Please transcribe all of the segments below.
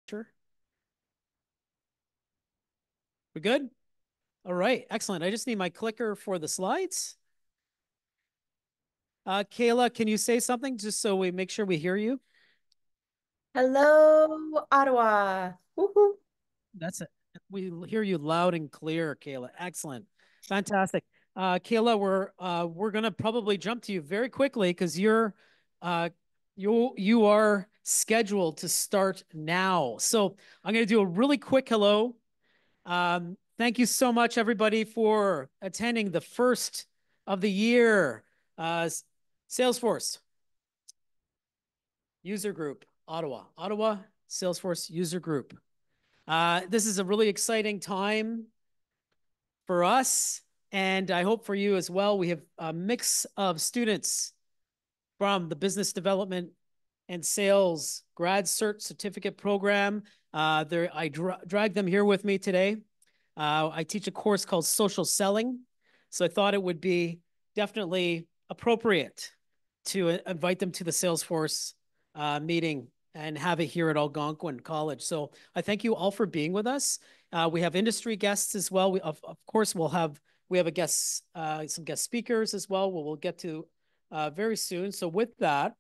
Sure. We're good? All right, excellent. I just need my clicker for the slides. Kayla, can you say something just so we make sure we hear you? Hello, Ottawa. Woohoo. That's it. We hear you loud and clear, Kayla. Excellent. Fantastic. Kayla, we're gonna probably jump to you very quickly because uh you are scheduled to start now. So I'm gonna do a really quick hello. Thank you so much, everybody, for attending the first of the year Salesforce User Group, Ottawa Salesforce User Group. This is a really exciting time for us, and I hope for you as well. We have a mix of students from the business development and sales grad cert certificate program. I drag them here with me today. I teach a course called social selling. So I thought it would be definitely appropriate to invite them to the Salesforce meeting and have it here at Algonquin College. So I thank you all for being with us. We have industry guests as well. Of course, we have some guest speakers as well. We'll get to very soon. So with that,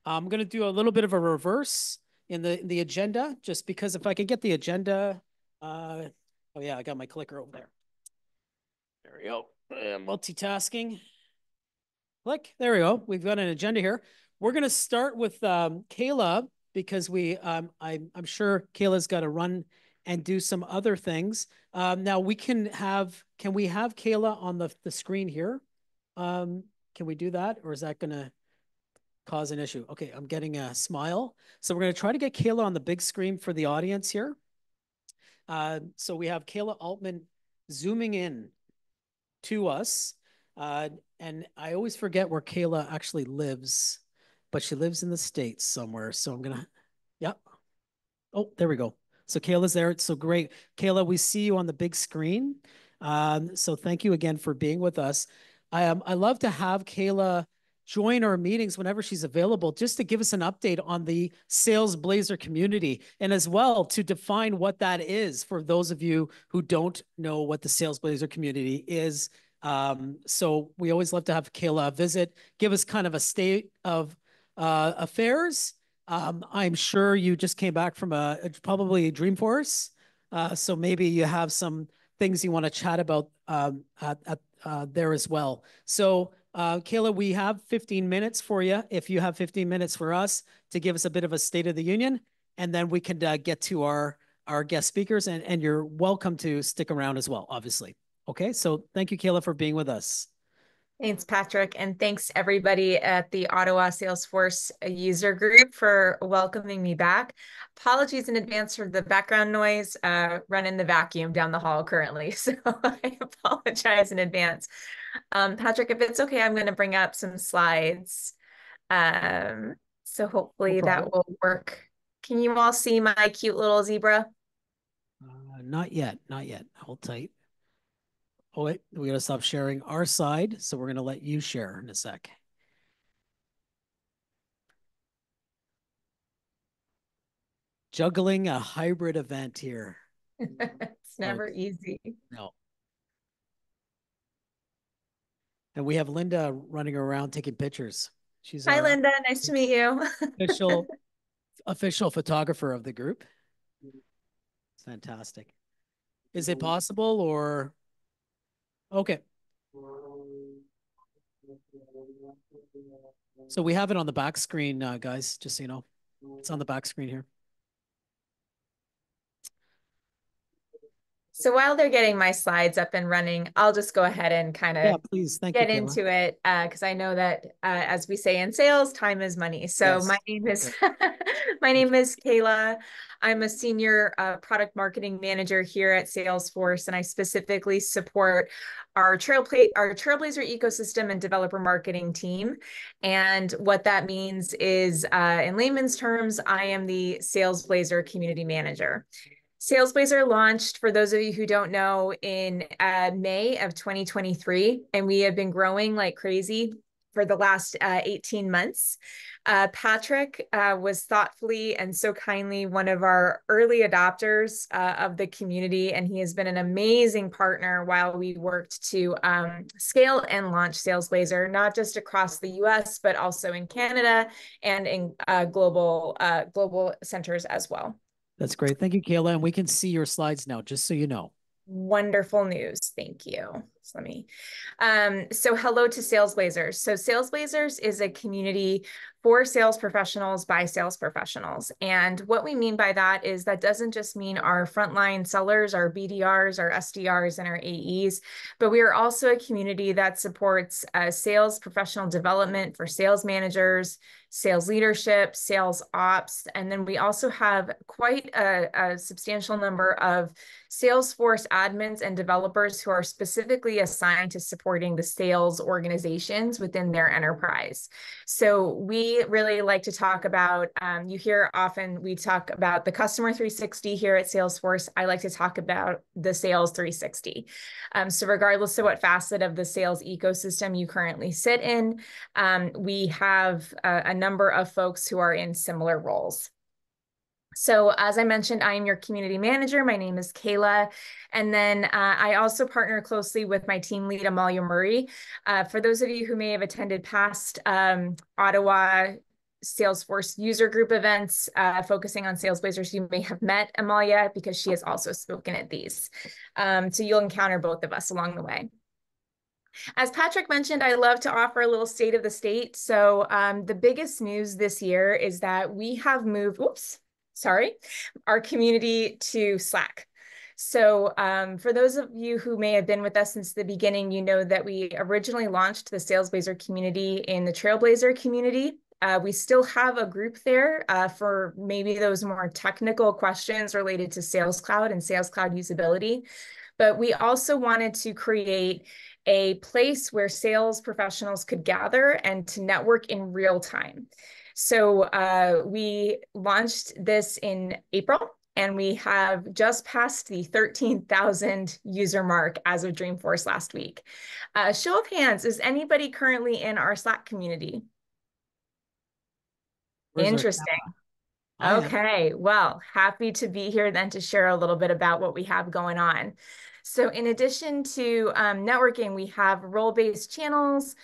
I'm going to do a little bit of a reverse in the agenda, just because if I can get the agenda. Oh yeah, I got my clicker over there. There we go. Multitasking. Click. There we go. We've got an agenda here. We're going to start with Kayla because I'm sure Kayla's got to run and do some other things. Now can we have Kayla on the screen here? Can we do that, or is that going to cause an issue? Okay, I'm getting a smile. So we're going to try to get Kayla on the big screen for the audience here. So we have Kayla Altman zooming in to us. And I always forget where Kayla actually lives, but she lives in the States somewhere. So I'm going to, yeah. Oh, there we go. So Kayla's there. It's so great. Kayla, we see you on the big screen. So thank you again for being with us. I love to have Kayla join our meetings whenever she's available, just to give us an update on the Sales Blazer community, and as well to define what that is for those of you who don't know what the Sales Blazer community is. So we always love to have Kayla visit, give us kind of a state of affairs. I'm sure you just came back from probably Dreamforce, so maybe you have some things you want to chat about there as well. So, Kayla, we have 15 minutes for you. If you have 15 minutes for us to give us a bit of a State of the Union, and then we can get to our guest speakers, and you're welcome to stick around as well, obviously. Okay, so thank you, Kayla, for being with us. Thanks, Patrick. And thanks everybody at the Ottawa Salesforce user group for welcoming me back. Apologies in advance for the background noise, running the vacuum down the hall currently. So I apologize in advance. Patrick, if it's okay, I'm going to bring up some slides. So No hopefully that problem. will work. Can you all see my cute little zebra? Not yet, not yet. Hold tight. Oh, wait, we got to stop sharing our side. So we're going to let you share in a sec. Juggling a hybrid event here. It's Oh, never easy. no. And we have Linda running around taking pictures. She's Hi, our Linda. Nice to meet you. official official photographer of the group. It's fantastic. Is it possible or okay? So we have it on the back screen, guys, just so you know. It's on the back screen here. So while they're getting my slides up and running, I'll just go ahead and kind Yeah, of please. Thank you, get Kayla. into it because I know that as we say in sales, time is money. So my Yes. name That's is right. my name is Kayla. I'm a senior product marketing manager here at Salesforce, and I specifically support our Trailblazer ecosystem and developer marketing team. And what that means is, in layman's terms, I am the Sales Blazer community manager. SalesBlazer launched, for those of you who don't know, in May of 2023, and we have been growing like crazy for the last 18 months. Patrick was thoughtfully and so kindly one of our early adopters of the community, and he has been an amazing partner while we worked to scale and launch SalesBlazer, not just across the US, but also in Canada and in global centers as well. That's great. Thank you, Kayla. And we can see your slides now, just so you know. Wonderful news. Thank you. So so hello to SalesBlazers. So SalesBlazers is a community for sales professionals by sales professionals. And what we mean by that is that doesn't just mean our frontline sellers, our BDRs, our SDRs, and our AEs, but we are also a community that supports sales professional development for sales managers, sales leadership, sales ops, and then we also have quite a substantial number of Salesforce admins and developers who are specifically assigned to supporting the sales organizations within their enterprise. So we really like to talk about, you hear often we talk about the customer 360 here at Salesforce. I like to talk about the sales 360. So regardless of what facet of the sales ecosystem you currently sit in, we have a number of folks who are in similar roles. So as I mentioned, I am your community manager. My name is Kayla. And then I also partner closely with my team lead, Amalia Murray. For those of you who may have attended past Ottawa Salesforce user group events focusing on SalesBlazers, you may have met Amalia because she has also spoken at these. So you'll encounter both of us along the way. As Patrick mentioned, I love to offer a little state of the state. So the biggest news this year is that we have moved, our community to Slack. So for those of you who may have been with us since the beginning, you know that we originally launched the SalesBlazer community in the Trailblazer community. We still have a group there for maybe those more technical questions related to Sales Cloud and Sales Cloud usability. But we also wanted to create a place where sales professionals could gather and to network in real time. So we launched this in April, and we have just passed the 13,000 user mark as of Dreamforce last week. Show of hands, is anybody currently in our Slack community? Interesting. Okay, well, happy to be here then to share a little bit about what we have going on. So in addition to networking, we have role-based channels.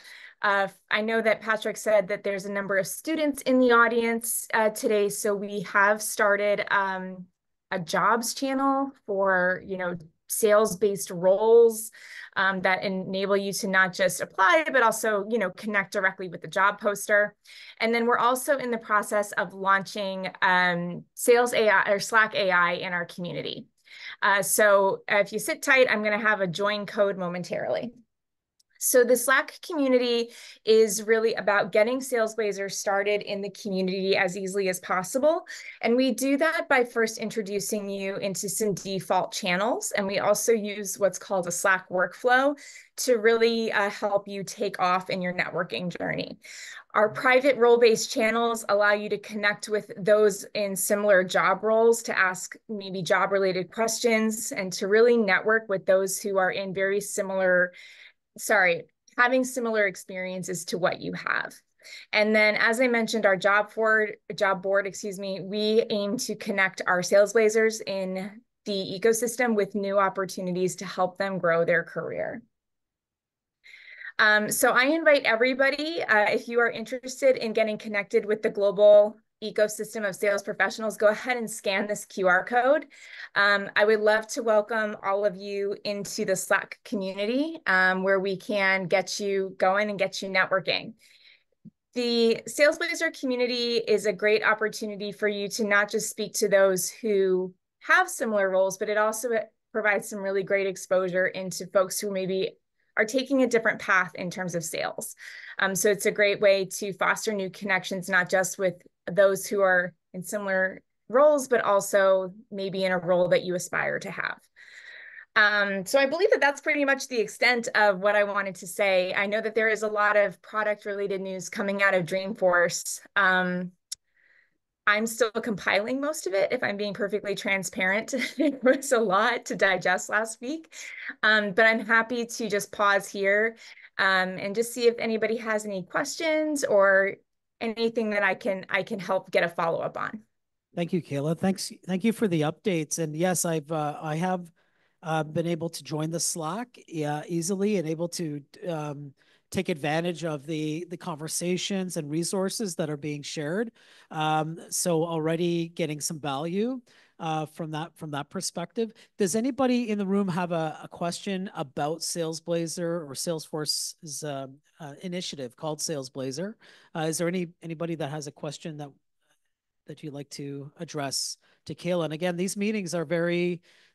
I know that Patrick said that there's a number of students in the audience today, so we have started a jobs channel for, sales-based roles that enable you to not just apply, but also, connect directly with the job poster. And then we're also in the process of launching Sales AI or Slack AI in our community. So if you sit tight, I'm going to have a join code momentarily. So the Slack community is really about getting SalesBlazer started in the community as easily as possible. And we do that by first introducing you into some default channels. And we also use what's called a Slack workflow to really help you take off in your networking journey. Our private role-based channels allow you to connect with those in similar job roles to ask maybe job-related questions and to really network with those who are in having similar experiences to what you have. And then, as I mentioned, our job board, we aim to connect our SalesBlazers in the ecosystem with new opportunities to help them grow their career. So I invite everybody, if you are interested in getting connected with the global ecosystem of sales professionals, go ahead and scan this QR code. I would love to welcome all of you into the Slack community where we can get you going and get you networking. The SalesBlazer community is a great opportunity for you to not just speak to those who have similar roles, but it also provides some really great exposure into folks who maybe are taking a different path in terms of sales. So it's a great way to foster new connections, not just with those who are in similar roles, but also maybe in a role that you aspire to have. So I believe that that's pretty much the extent of what I wanted to say. I know that there is a lot of product related news coming out of Dreamforce. I'm still compiling most of it, if I'm being perfectly transparent. It was a lot to digest last week. But I'm happy to just pause here and just see if anybody has any questions or anything that I can help get a follow-up on. Thank you, Kayla. Thank you for the updates. And yes, I have been able to join the Slack, yeah, easily, and able to take advantage of the conversations and resources that are being shared. So already getting some value from that perspective. Does anybody in the room have a question about SalesBlazer or Salesforce's initiative called SalesBlazer? Is there anybody that has a question that you'd like to address to Kayla? And again, these meetings are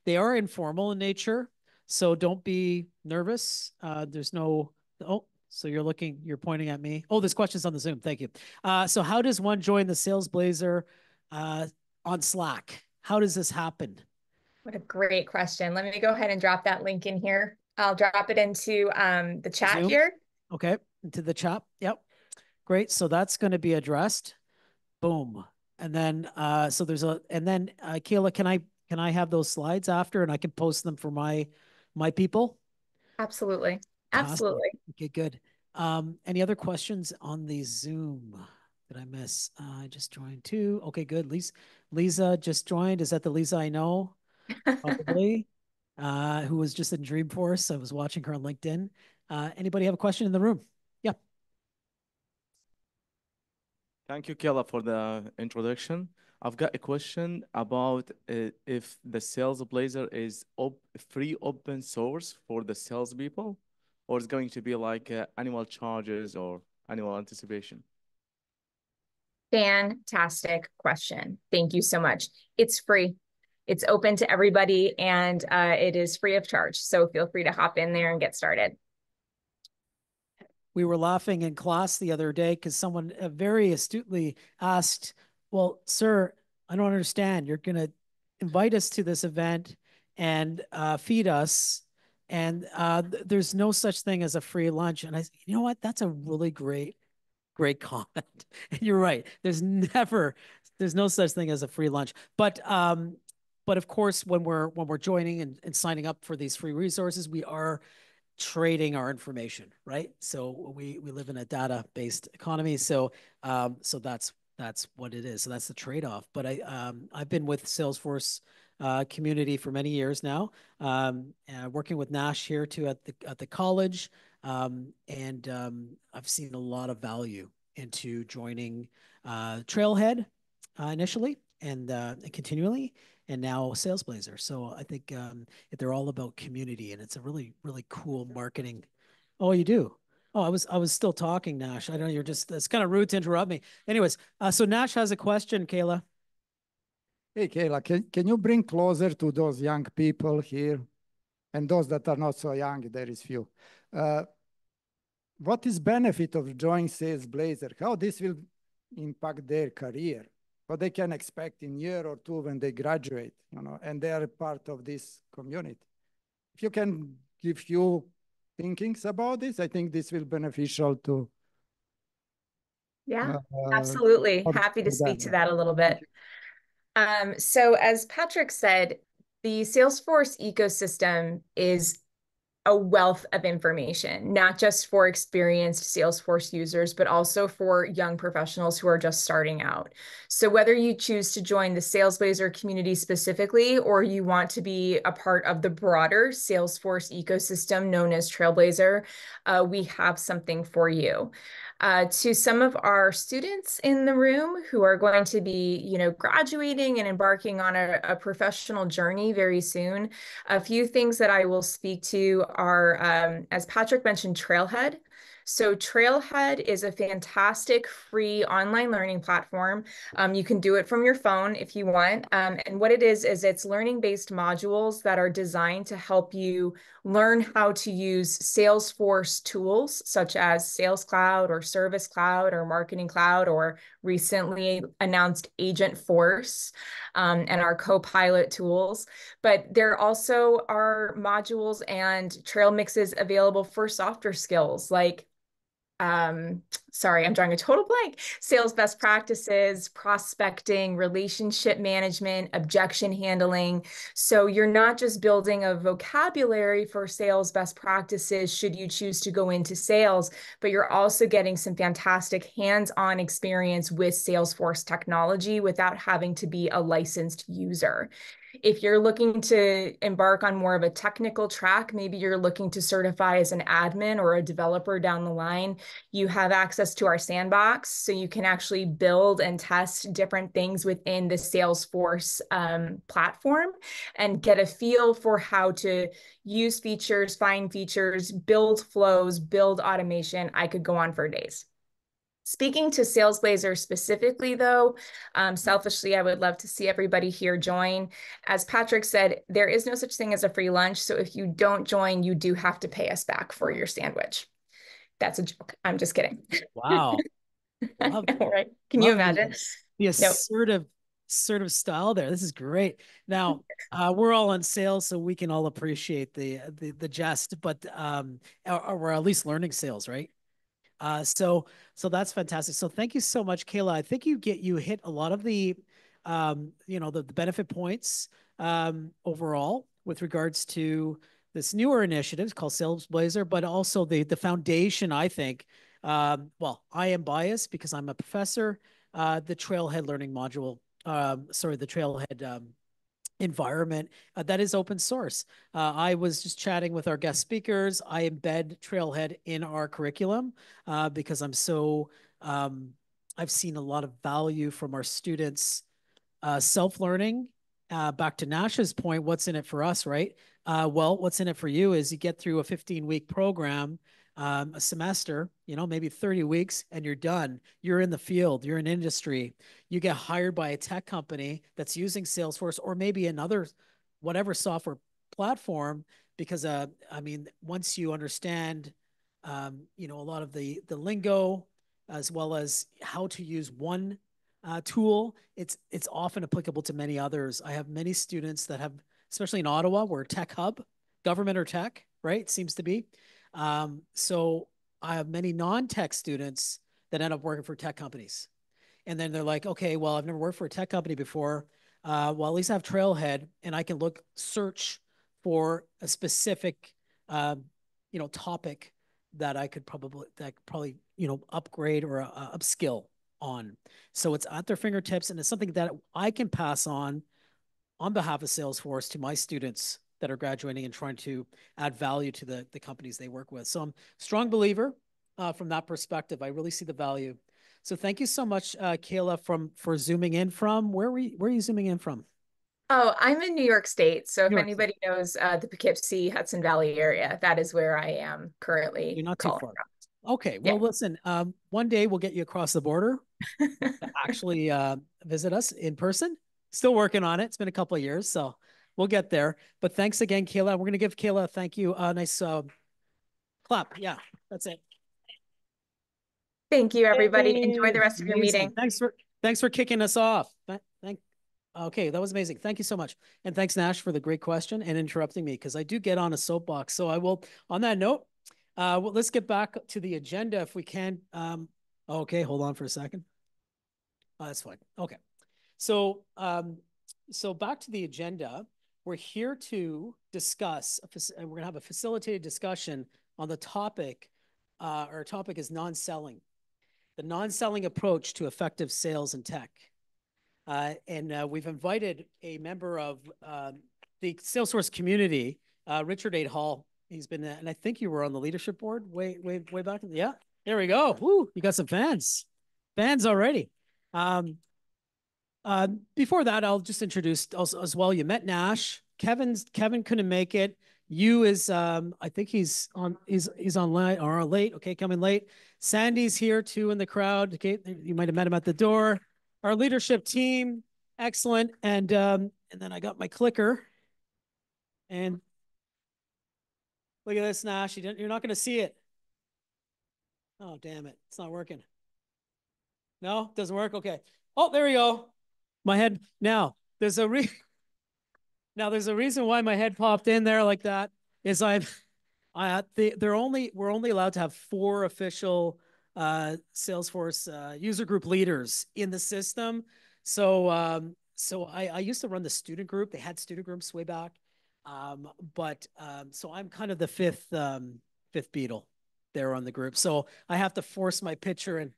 they are informal in nature, so don't be nervous. There's no, oh, so you're pointing at me. Oh, there's questions on the Zoom. Thank you. So how does one join the SalesBlazer on Slack? How does this happen? What a great question. Let me go ahead and drop that link in here. I'll drop it into the chat Zoom. here. Okay, into the chat. Yep. Great. So that's going to be addressed. Boom. And then so there's Kayla, can I have those slides after and I can post them for my people? Absolutely. Fantastic. Absolutely. Okay, good. Any other questions on the Zoom? Did I miss? I just joined too. Okay, good. Lisa just joined. Is that the Lisa I know? Probably. Who was just in Dreamforce. I was watching her on LinkedIn. Anybody have a question in the room? Yeah. Thank you, Kayla, for the introduction. I've got a question about if the SalesBlazer is free open source for the salespeople, or it's going to be like annual charges or annual anticipation. Fantastic question. Thank you so much. It's free. It's open to everybody and it is free of charge. So feel free to hop in there and get started. We were laughing in class the other day because someone very astutely asked, well, sir, I don't understand. You're going to invite us to this event and feed us. And there's no such thing as a free lunch. And I said, you know what? That's a really great comment. And you're right. There's no such thing as a free lunch. But of course, when we're joining and signing up for these free resources, we are trading our information, right? So we live in a data-based economy. So that's what it is. So that's the trade-off. But I've been with Salesforce community for many years now, working with Nash here too at the college, and I've seen a lot of value into joining Trailhead initially and continually, and now SalesBlazer. So I think they're all about community, and it's a really, really cool marketing. Oh, you do? Oh, I was still talking, Nash. I don't know, it's kind of rude to interrupt me. Anyways, so Nash has a question, Kayla. Hey, Kayla, can you bring closer to those young people here and those that are not so young? There is few. What is benefit of joining SalesBlazer? How this will impact their career? What they can expect in year or two when they graduate, and they are part of this community. If you can give few thinkings about this, I think this will be beneficial to. Yeah, absolutely. Happy to speak to that a little bit. So as Patrick said, the Salesforce ecosystem is a wealth of information, not just for experienced Salesforce users, but also for young professionals who are just starting out. So whether you choose to join the SalesBlazer community specifically, or you want to be a part of the broader Salesforce ecosystem known as Trailblazer, we have something for you. To some of our students in the room who are going to be, graduating and embarking on a professional journey very soon, a few things that I will speak to are, as Patrick mentioned, Trailhead. So Trailhead is a fantastic free online learning platform. You can do it from your phone if you want. And what it is it's learning-based modules that are designed to help you learn how to use Salesforce tools such as Sales Cloud or Service Cloud or Marketing Cloud or recently announced Agentforce and our Copilot tools. But there also are modules and trail mixes available for softer skills like sorry, I'm drawing a total blank. Sales best practices, prospecting, relationship management, objection handling. So you're not just building a vocabulary for sales best practices should you choose to go into sales, but you're also getting some fantastic hands-on experience with Salesforce technology without having to be a licensed user. If you're looking to embark on more of a technical track, maybe you're looking to certify as an admin or a developer down the line, you have access to our sandbox. So you can actually build and test different things within the Salesforce platform and get a feel for how to use features, find features, build flows, build automation. I could go on for days. Speaking to SalesBlazer specifically, though, selfishly, I would love to see everybody here join. As Patrick said, there is no such thing as a free lunch. So if you don't join, you do have to pay us back for your sandwich. That's a joke. I'm just kidding. Wow. Love All right. Can you imagine? The assertive style there. This is great. Now, we're all in sales, so we can all appreciate the jest, but or we're at least learning sales, right? So that's fantastic. So thank you so much, Kayla. I think you hit a lot of the the benefit points overall with regards to this newer initiative called SalesBlazer, but also the foundation, I think. Well, I am biased because I'm a professor. The Trailhead learning module, the Trailhead environment that is open source. I was just chatting with our guest speakers. I embed Trailhead in our curriculum because I'm so, I've seen a lot of value from our students self-learning. Back to Nash's point, what's in it for us, right? Well, what's in it for you is you get through a 15-week program, a semester, maybe 30 weeks, and you're done. You're in the field, you're in industry. You get hired by a tech company that's using Salesforce or maybe another, whatever software platform, because, once you understand, a lot of the lingo, as well as how to use one tool, it's often applicable to many others. I have many students that have, especially in Ottawa, we're a tech hub, government or tech, right? It seems to be. So I have many non-tech students that end up working for tech companies. And then they're like, okay, well, I've never worked for a tech company before. Well, at least I have Trailhead and I can search for a specific, topic that I could probably, upgrade or upskill on. So it's at their fingertips, and it's something that I can pass on behalf of Salesforce to my students that are graduating and trying to add value to the companies they work with. So I'm a strong believer from that perspective. I really see the value. So thank you so much, Kayla, for zooming in from. Where are you zooming in from? Oh, I'm in New York State. So if anybody knows the Poughkeepsie, Hudson Valley area, that is where I am currently. You're not too far. Okay. Well, listen, one day we'll get you across the border to actually visit us in person. Still working on it. It's been a couple of years, so we'll get there. But thanks again, Kayla. We're going to give Kayla a thank you. Nice clap. Yeah, that's it. Thank you, everybody. Enjoy the rest of your meeting. Thanks for kicking us off. Okay, that was amazing. Thank you so much. And thanks, Nash, for the great question and interrupting me, because I do get on a soapbox. So I will, on that note, let's get back to the agenda if we can. Okay, hold on for a second. That's fine. Okay. So back to the agenda. We're here to discuss, we're going to have a facilitated discussion on the topic. Our topic is non-selling, the non-selling approach to effective sales in tech. And we've invited a member of the Salesforce community, Richard 8 Hall. He's been, and I think you were on the leadership board way back. Yeah, there we go. Woo, you got some fans already. Before that, I'll just introduce as well. You met Nash. Kevin couldn't make it. You is, I think he's on late. Okay, coming late. Sandy's here too in the crowd. Okay, you might have met him at the door. Our leadership team, excellent. And then I got my clicker. And look at this, Nash. You're not going to see it. Oh, damn it. It's not working. No, doesn't work. Okay. Oh, there we go. My head. Now, there's a reason why my head popped in there like that is we're only allowed to have 4 official Salesforce user group leaders in the system. So so I used to run the student group. They had student groups way back. So I'm kind of the fifth Beatle there on the group. So I have to force my picture and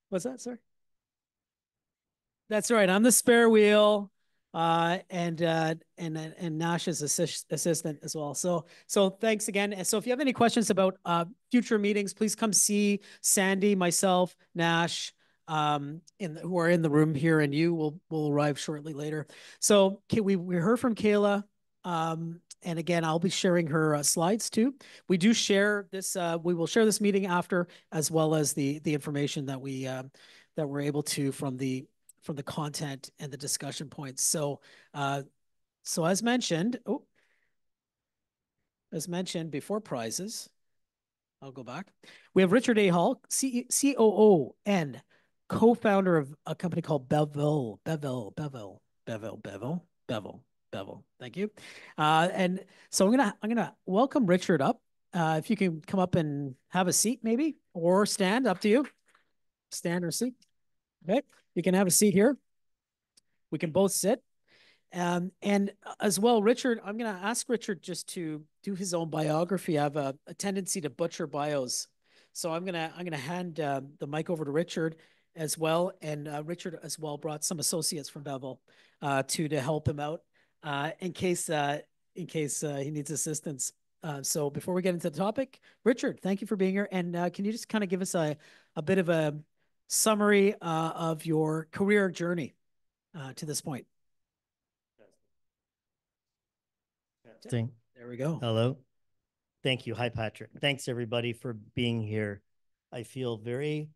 what's that, sir? That's right. I'm the spare wheel, and Nash's assistant as well. So thanks again. And so if you have any questions about future meetings, please come see Sandy, myself, Nash, who are in the room here, and you will arrive shortly later. So we heard from Kayla. And again, I'll be sharing her slides too. We do share this. We will share this meeting after, as well as the information that we're able to from the content and the discussion points. So as mentioned, before prizes, I'll go back. We have Richard A. Hall, COO and co-founder of a company called Bevel. Thank you. And so I'm gonna welcome Richard up. If you can come up and have a seat, maybe, or stand, up to you. Stand or seat. Okay, you can have a seat here. We can both sit. And as well, Richard, I'm going to ask Richard just to do his own biography. I have a tendency to butcher bios. So I'm gonna hand the mic over to Richard as well. And Richard as well brought some associates from Bevel to help him out in case he needs assistance. So before we get into the topic, Richard, thank you for being here. And can you just kind of give us a bit of a summary of your career journey to this point? There we go. Hello. Thank you. Hi, Patrick. Thanks, everybody, for being here. I feel very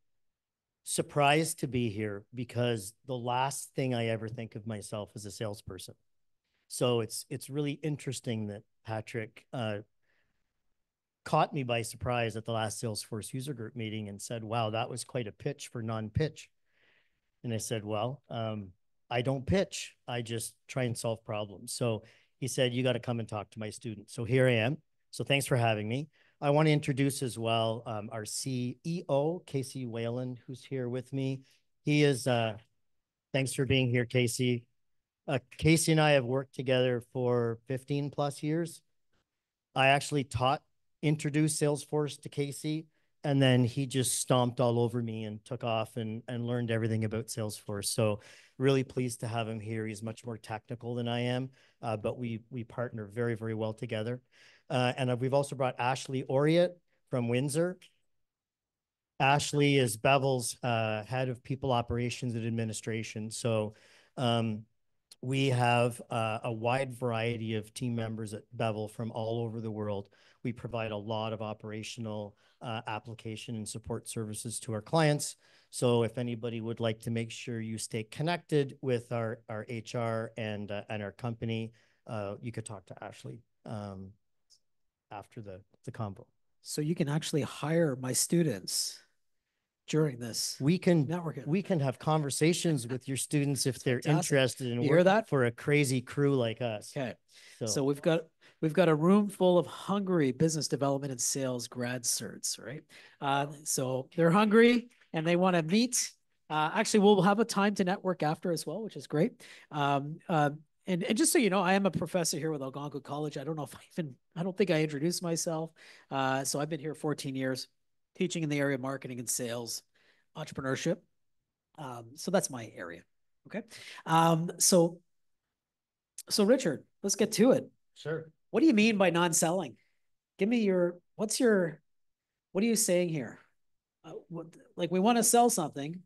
surprised to be here because the last thing I ever think of myself as a salesperson. So it's really interesting that Patrick caught me by surprise at the last Salesforce user group meeting and said, wow, that was quite a pitch for non-pitch. And I said, well, I don't pitch. I just try and solve problems. So he said, you got to come and talk to my students. So here I am. So thanks for having me. I want to introduce as well our CEO, Casey Whalen, who's here with me. He is, thanks for being here, Casey. Casey and I have worked together for 15 plus years. I actually introduced Salesforce to Casey, and then he just stomped all over me and took off and learned everything about Salesforce. So really pleased to have him here. He's much more technical than I am, but we partner very, very well together. And we've also brought Ashley Oriot from Windsor. Ashley is Bevel's head of people operations and administration. So we have a wide variety of team members at Bevel from all over the world. We provide a lot of operational application and support services to our clients. So if anybody would like to make sure you stay connected with our HR and our company, you could talk to Ashley after the convo. So you can actually hire my students during this. We can networking. We can have conversations with your students if they're fantastic. Interested in you working for a crazy crew like us. Okay. So we've got a room full of hungry business development and sales grad certs, right? So they're hungry and they want to meet. Actually, we'll have a time to network after as well, which is great. And just so you know, I am a professor here with Algonquin College. I don't know if I don't think I introduced myself. So I've been here 14 years, teaching in the area of marketing and sales, entrepreneurship. So that's my area. Okay. So Richard, let's get to it. Sure. What do you mean by non-selling? Give me what are you saying here? Like we want to sell something,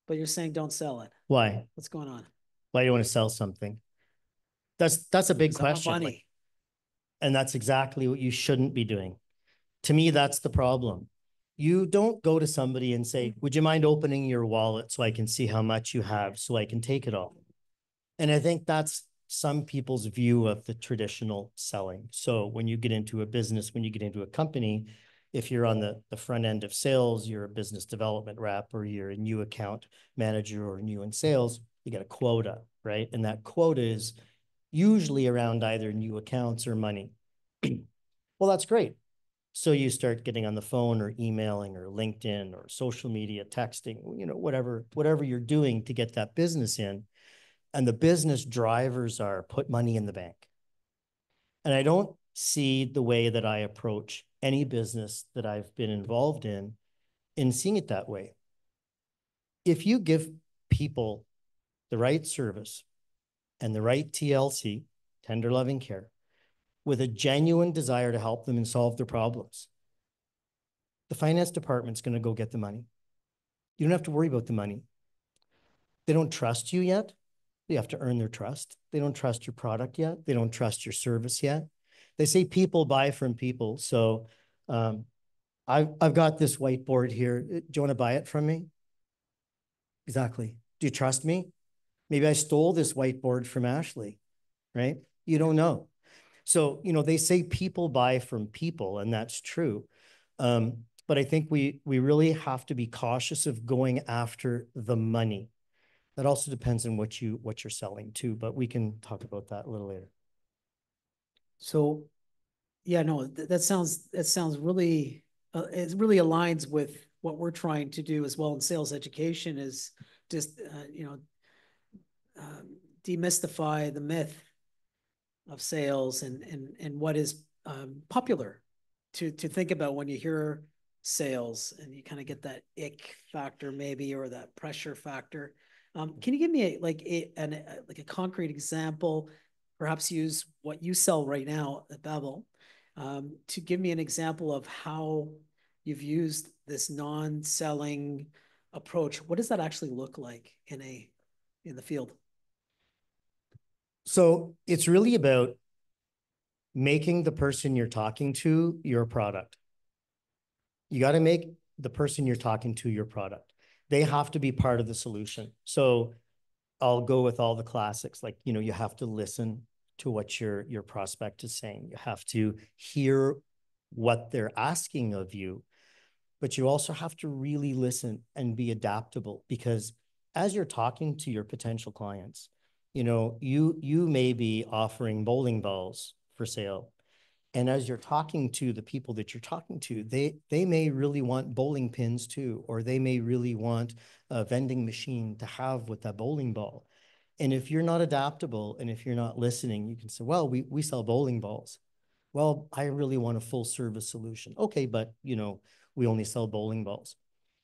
but you're saying don't sell it. Why? What's going on? Why do you want to sell something? That's a big question. Money. And that's exactly what you shouldn't be doing. To me, that's the problem. You don't go to somebody and say, would you mind opening your wallet so I can see how much you have so I can take it all? And I think that's some people's view of the traditional selling. So when you get into a business, when you get into a company, if you're on the front end of sales, you're a business development rep or you're a new account manager or new in sales, you get a quota, right? And that quota is usually around either new accounts or money. Well, that's great. So you start getting on the phone or emailing or LinkedIn or social media, texting, whatever you're doing to get that business in. And the business drivers are put money in the bank. And I don't see the way that I approach any business that I've been involved in seeing it that way. If you give people the right service and the right TLC, tender loving care, with a genuine desire to help them and solve their problems, the finance department's going to go get the money. You don't have to worry about the money. They don't trust you yet. You have to earn their trust. They don't trust your product yet. They don't trust your service yet. They say people buy from people. So I've got this whiteboard here. Do you want to buy it from me? Exactly. Do you trust me? Maybe I stole this whiteboard from Ashley, right? You don't know. So, they say people buy from people, and that's true. But I think we really have to be cautious of going after the money. That also depends on what you're selling too, but we can talk about that a little later. So, yeah, no, that sounds really, it really aligns with what we're trying to do as well in sales education, is just, demystify the myth of sales and what is popular to think about when you hear sales, and you kind of get that ick factor maybe, or that pressure factor. Can you give me a concrete example, perhaps use what you sell right now at Bevel, to give me an example of how you've used this non-selling approach? What does that actually look like in the field? So it's really about making the person you're talking to your product. You got to make the person you're talking to your product. They have to be part of the solution. So I'll go with all the classics, like, you have to listen to what your prospect is saying. You have to hear what they're asking of you, but you also have to really listen and be adaptable, because as you're talking to your potential clients, you may be offering bowling balls for sale. And as you're talking to the people that you're talking to, they may really want bowling pins too, or they may really want a vending machine to have with that bowling ball. And if you're not adaptable and if you're not listening, you can say, well, we sell bowling balls. Well, I really want a full service solution. Okay, but we only sell bowling balls.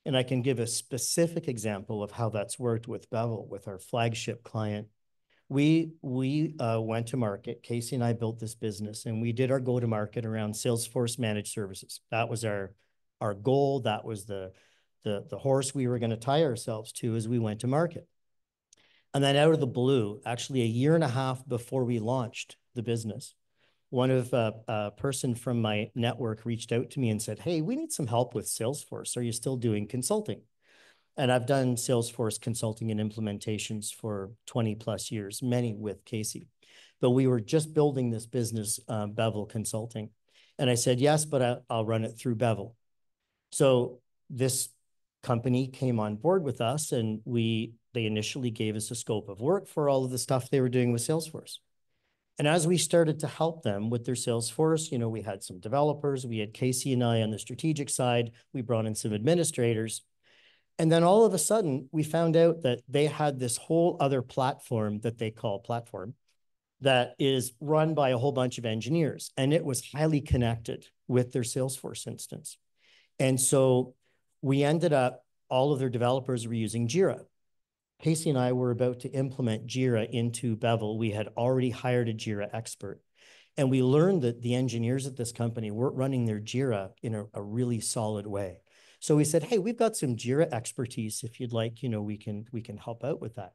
And I can give a specific example of how that's worked with Bevel, with our flagship client. We went to market. Casey and I built this business, and we did our go-to-market around Salesforce managed services. That was our goal. That was the horse we were going to tie ourselves to as we went to market. And then out of the blue, actually a year and a half before we launched the business, a person from my network reached out to me and said, hey, we need some help with Salesforce. Are you still doing consulting? And I've done Salesforce consulting and implementations for 20 plus years, many with Casey. But we were just building this business, Bevel Consulting. And I said, yes, but I'll run it through Bevel. So this company came on board with us, and they initially gave us a scope of work for all of the stuff they were doing with Salesforce. And as we started to help them with their Salesforce, we had some developers, we had Casey and I on the strategic side, we brought in some administrators. And then all of a sudden, we found out that they had this whole other platform that they call Platform that is run by a whole bunch of engineers. And it was highly connected with their Salesforce instance. And so we ended up, all of their developers were using Jira. Casey and I were about to implement Jira into Bevel. We had already hired a Jira expert. And we learned that the engineers at this company weren't running their Jira in a really solid way. So we said, hey, we've got some Jira expertise. If you'd like, we can help out with that.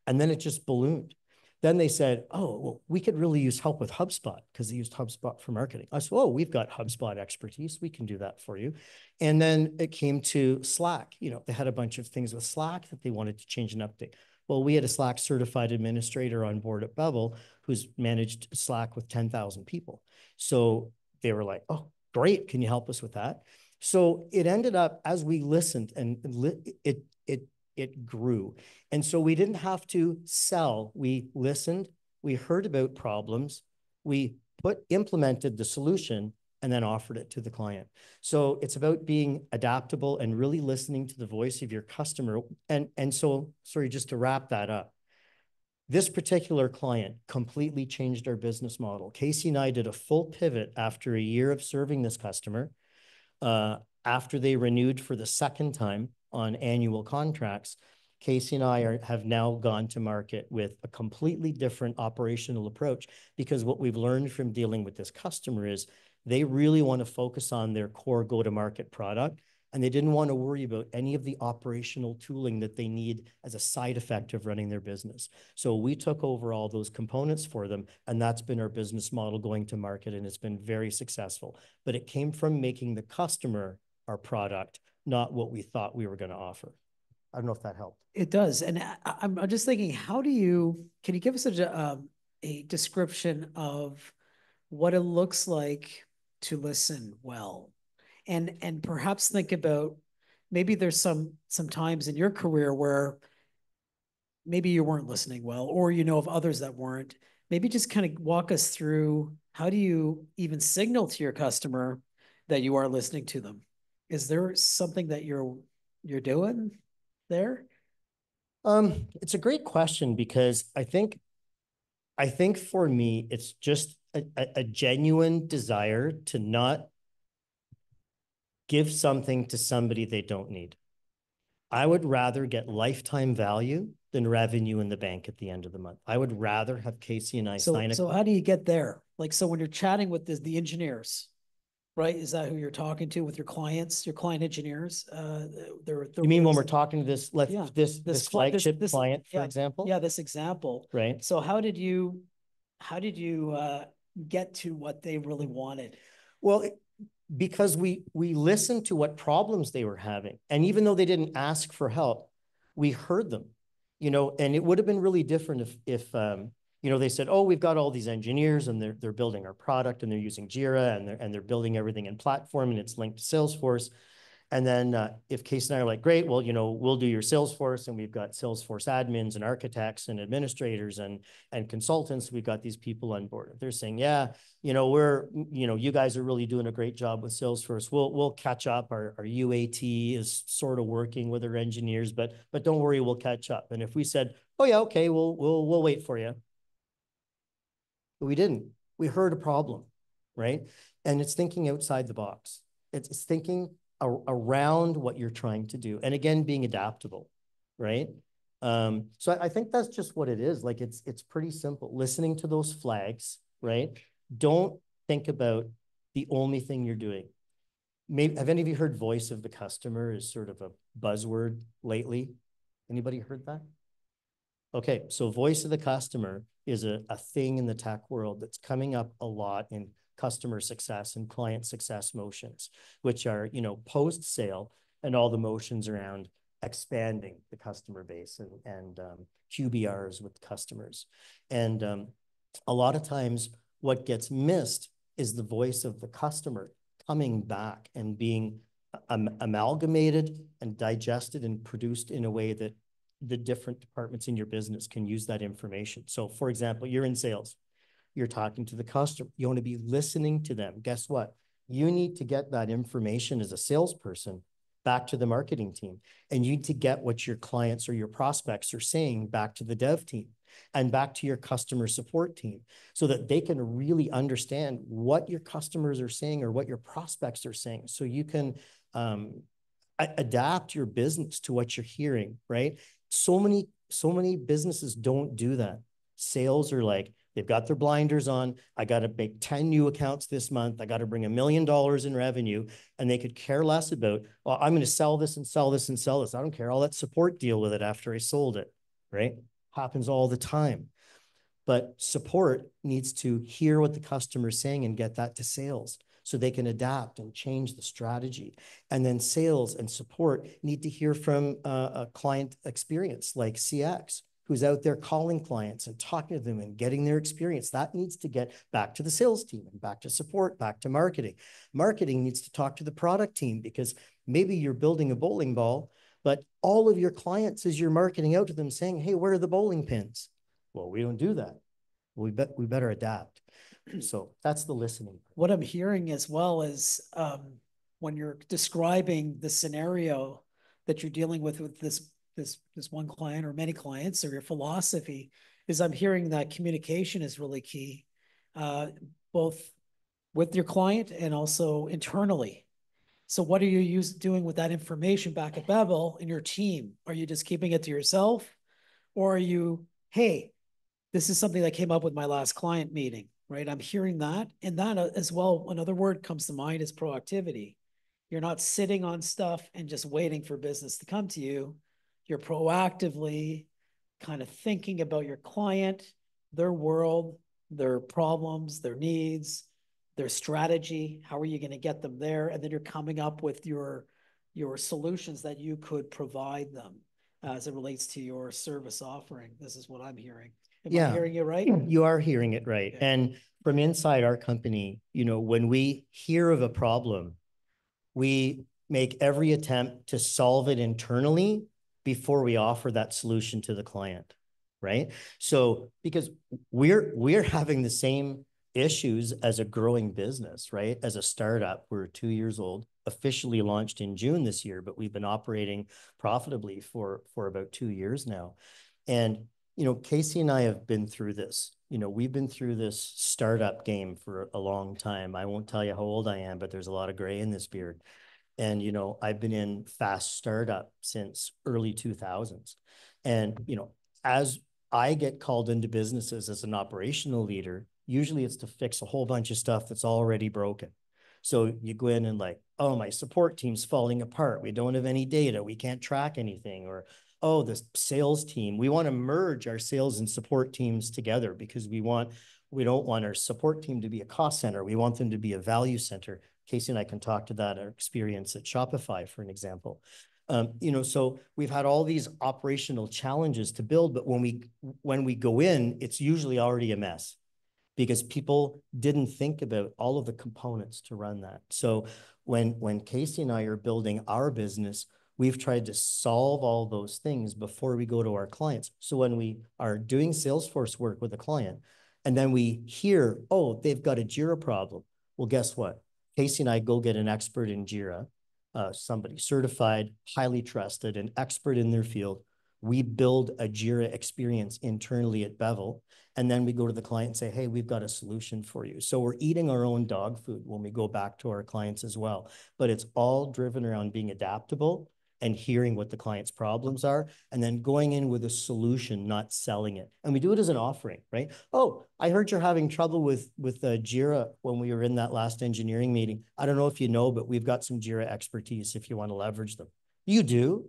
And then it just ballooned. Then they said, oh, well, we could really use help with HubSpot, because they used HubSpot for marketing. I said, oh, we've got HubSpot expertise. We can do that for you. And then it came to Slack. They had a bunch of things with Slack that they wanted to change and update. Well, we had a Slack certified administrator on board at Bevel who's managed Slack with 10,000 people. So they were like, oh, great. Can you help us with that? So it ended up, as we listened, and it grew. And so we didn't have to sell. We listened, we heard about problems, we implemented the solution, and then offered it to the client. So it's about being adaptable and really listening to the voice of your customer. And so, sorry, just to wrap that up, this particular client completely changed our business model. Casey and I did a full pivot after a year of serving this customer. After they renewed for the second time on annual contracts, Casey and I have now gone to market with a completely different operational approach, because what we've learned from dealing with this customer is they really want to focus on their core go-to-market product, and they didn't want to worry about any of the operational tooling that they need as a side effect of running their business. So we took over all those components for them, and that's been our business model going to market, and it's been very successful. But it came from making the customer our product, not what we thought we were going to offer. I don't know if that helped. It does. And I'm just thinking, can you give us a description of what it looks like to listen well? And perhaps think about, maybe there's some times in your career where maybe you weren't listening well, or you know of others that weren't. Maybe just kind of walk us through, how do you even signal to your customer that you are listening to them? Is there something that you're doing there? It's a great question, because I think for me, it's just a genuine desire to not give something to somebody they don't need. I would rather get lifetime value than revenue in the bank at the end of the month. I would rather have Casey and I sign a... So how do you get there? Like, so when you're chatting with the engineers, right? Is that who you're talking to with your clients, your client engineers? You mean when we're talking to this flagship client, for example? Yeah, this example. Right. So how did you get to what they really wanted? Well, because we listened to what problems they were having. And even though they didn't ask for help, we heard them, and it would have been really different if they said, oh, we've got all these engineers and they're building our product and they're using Jira and they're building everything in platform and it's linked to Salesforce. And then if Casey and I are like, great, well, we'll do your Salesforce, and we've got Salesforce admins and architects and administrators and consultants. We've got these people on board. If they're saying, yeah, you guys are really doing a great job with Salesforce. We'll catch up. Our UAT is sort of working with our engineers, but don't worry, we'll catch up. And if we said, oh yeah, okay, we'll wait for you. But we didn't. We heard a problem, right? And it's thinking outside the box. It's thinking around what you're trying to do. And again, being adaptable, right? So I think that's just what it is. Like, it's pretty simple. Listening to those flags, right? Don't think about the only thing you're doing. Maybe, have any of you heard voice of the customer is sort of a buzzword lately? Anybody heard that? Okay, so voice of the customer is a thing in the tech world that's coming up a lot in customer success and client success motions, which are, post-sale and all the motions around expanding the customer base and QBRs with customers. And a lot of times what gets missed is the voice of the customer coming back and being amalgamated and digested and produced in a way that the different departments in your business can use that information. So for example, you're in sales. You're talking to the customer. You want to be listening to them. Guess what? You need to get that information as a salesperson back to the marketing team. And you need to get what your clients or your prospects are saying back to the dev team and back to your customer support team, so that they can really understand what your customers are saying or what your prospects are saying. So you can adapt your business to what you're hearing, right? So many businesses don't do that. Sales are like, they've got their blinders on. I got to make 10 new accounts this month. I got to bring $1 million in revenue. And they could care less about, well, I'm going to sell this and sell this and sell this. I don't care. I'll let support deal with it after I sold it, right? Happens all the time. But support needs to hear what the customer's saying and get that to sales so they can adapt and change the strategy. And then sales and support need to hear from a client experience like CX, who's out there calling clients and talking to them and getting their experience. That needs to get back to the sales team and back to support, back to marketing. Marketing needs to talk to the product team, because maybe you're building a bowling ball, but all of your clients, as you're marketing out to them, saying, hey, where are the bowling pins? Well, we don't do that. We better adapt. So that's the listening. What I'm hearing as well is when you're describing the scenario that you're dealing with this one client or many clients, or your philosophy, is I'm hearing that communication is really key, both with your client and also internally. So what are you doing with that information back at Bevel in your team? Are you just keeping it to yourself? Or are you, hey, this is something that came up with my last client meeting, right? I'm hearing that. And that as well, another word comes to mind is proactivity. You're not sitting on stuff and just waiting for business to come to you. You're proactively kind of thinking about your client, their world, their problems, their needs, their strategy. How are you going to get them there? And then you're coming up with your solutions that you could provide them as it relates to your service offering. This is what I'm hearing. Am I hearing you right? You are hearing it right. Okay. And from inside our company, you know, when we hear of a problem, we make every attempt to solve it internally before we offer that solution to the client, right? So because we're having the same issues as a growing business, right? As a startup, we're 2 years old, officially launched in June this year, but we've been operating profitably for about 2 years now. And you know, Casey and I have been through this. You know, we've been through this startup game for a long time. I won't tell you how old I am, but there's a lot of gray in this beard. And, you know, I've been in fast startup since early 2000s. And, you know, as I get called into businesses as an operational leader, usually it's to fix a whole bunch of stuff that's already broken. So you go in and like, oh, my support team's falling apart. We don't have any data. We can't track anything. Or, oh, the sales team, we want to merge our sales and support teams together because we don't want our support team to be a cost center. We want them to be a value center. Casey and I can talk to that, our experience at Shopify, for an example. You know, so we've had all these operational challenges to build, but when we go in, it's usually already a mess because people didn't think about all of the components to run that. So when Casey and I are building our business, we've tried to solve all those things before we go to our clients. So when we are doing Salesforce work with a client, and then we hear, oh, they've got a Jira problem. Well, guess what? Casey and I go get an expert in Jira, somebody certified, highly trusted, an expert in their field. We build a Jira experience internally at Bevel, and then we go to the client and say, hey, we've got a solution for you. So we're eating our own dog food when we go back to our clients as well. But it's all driven around being adaptable and hearing what the client's problems are, and then going in with a solution, not selling it. And we do it as an offering, right? Oh, I heard you're having trouble with Jira when we were in that last engineering meeting. I don't know if you know, but we've got some Jira expertise if you want to leverage them. You do,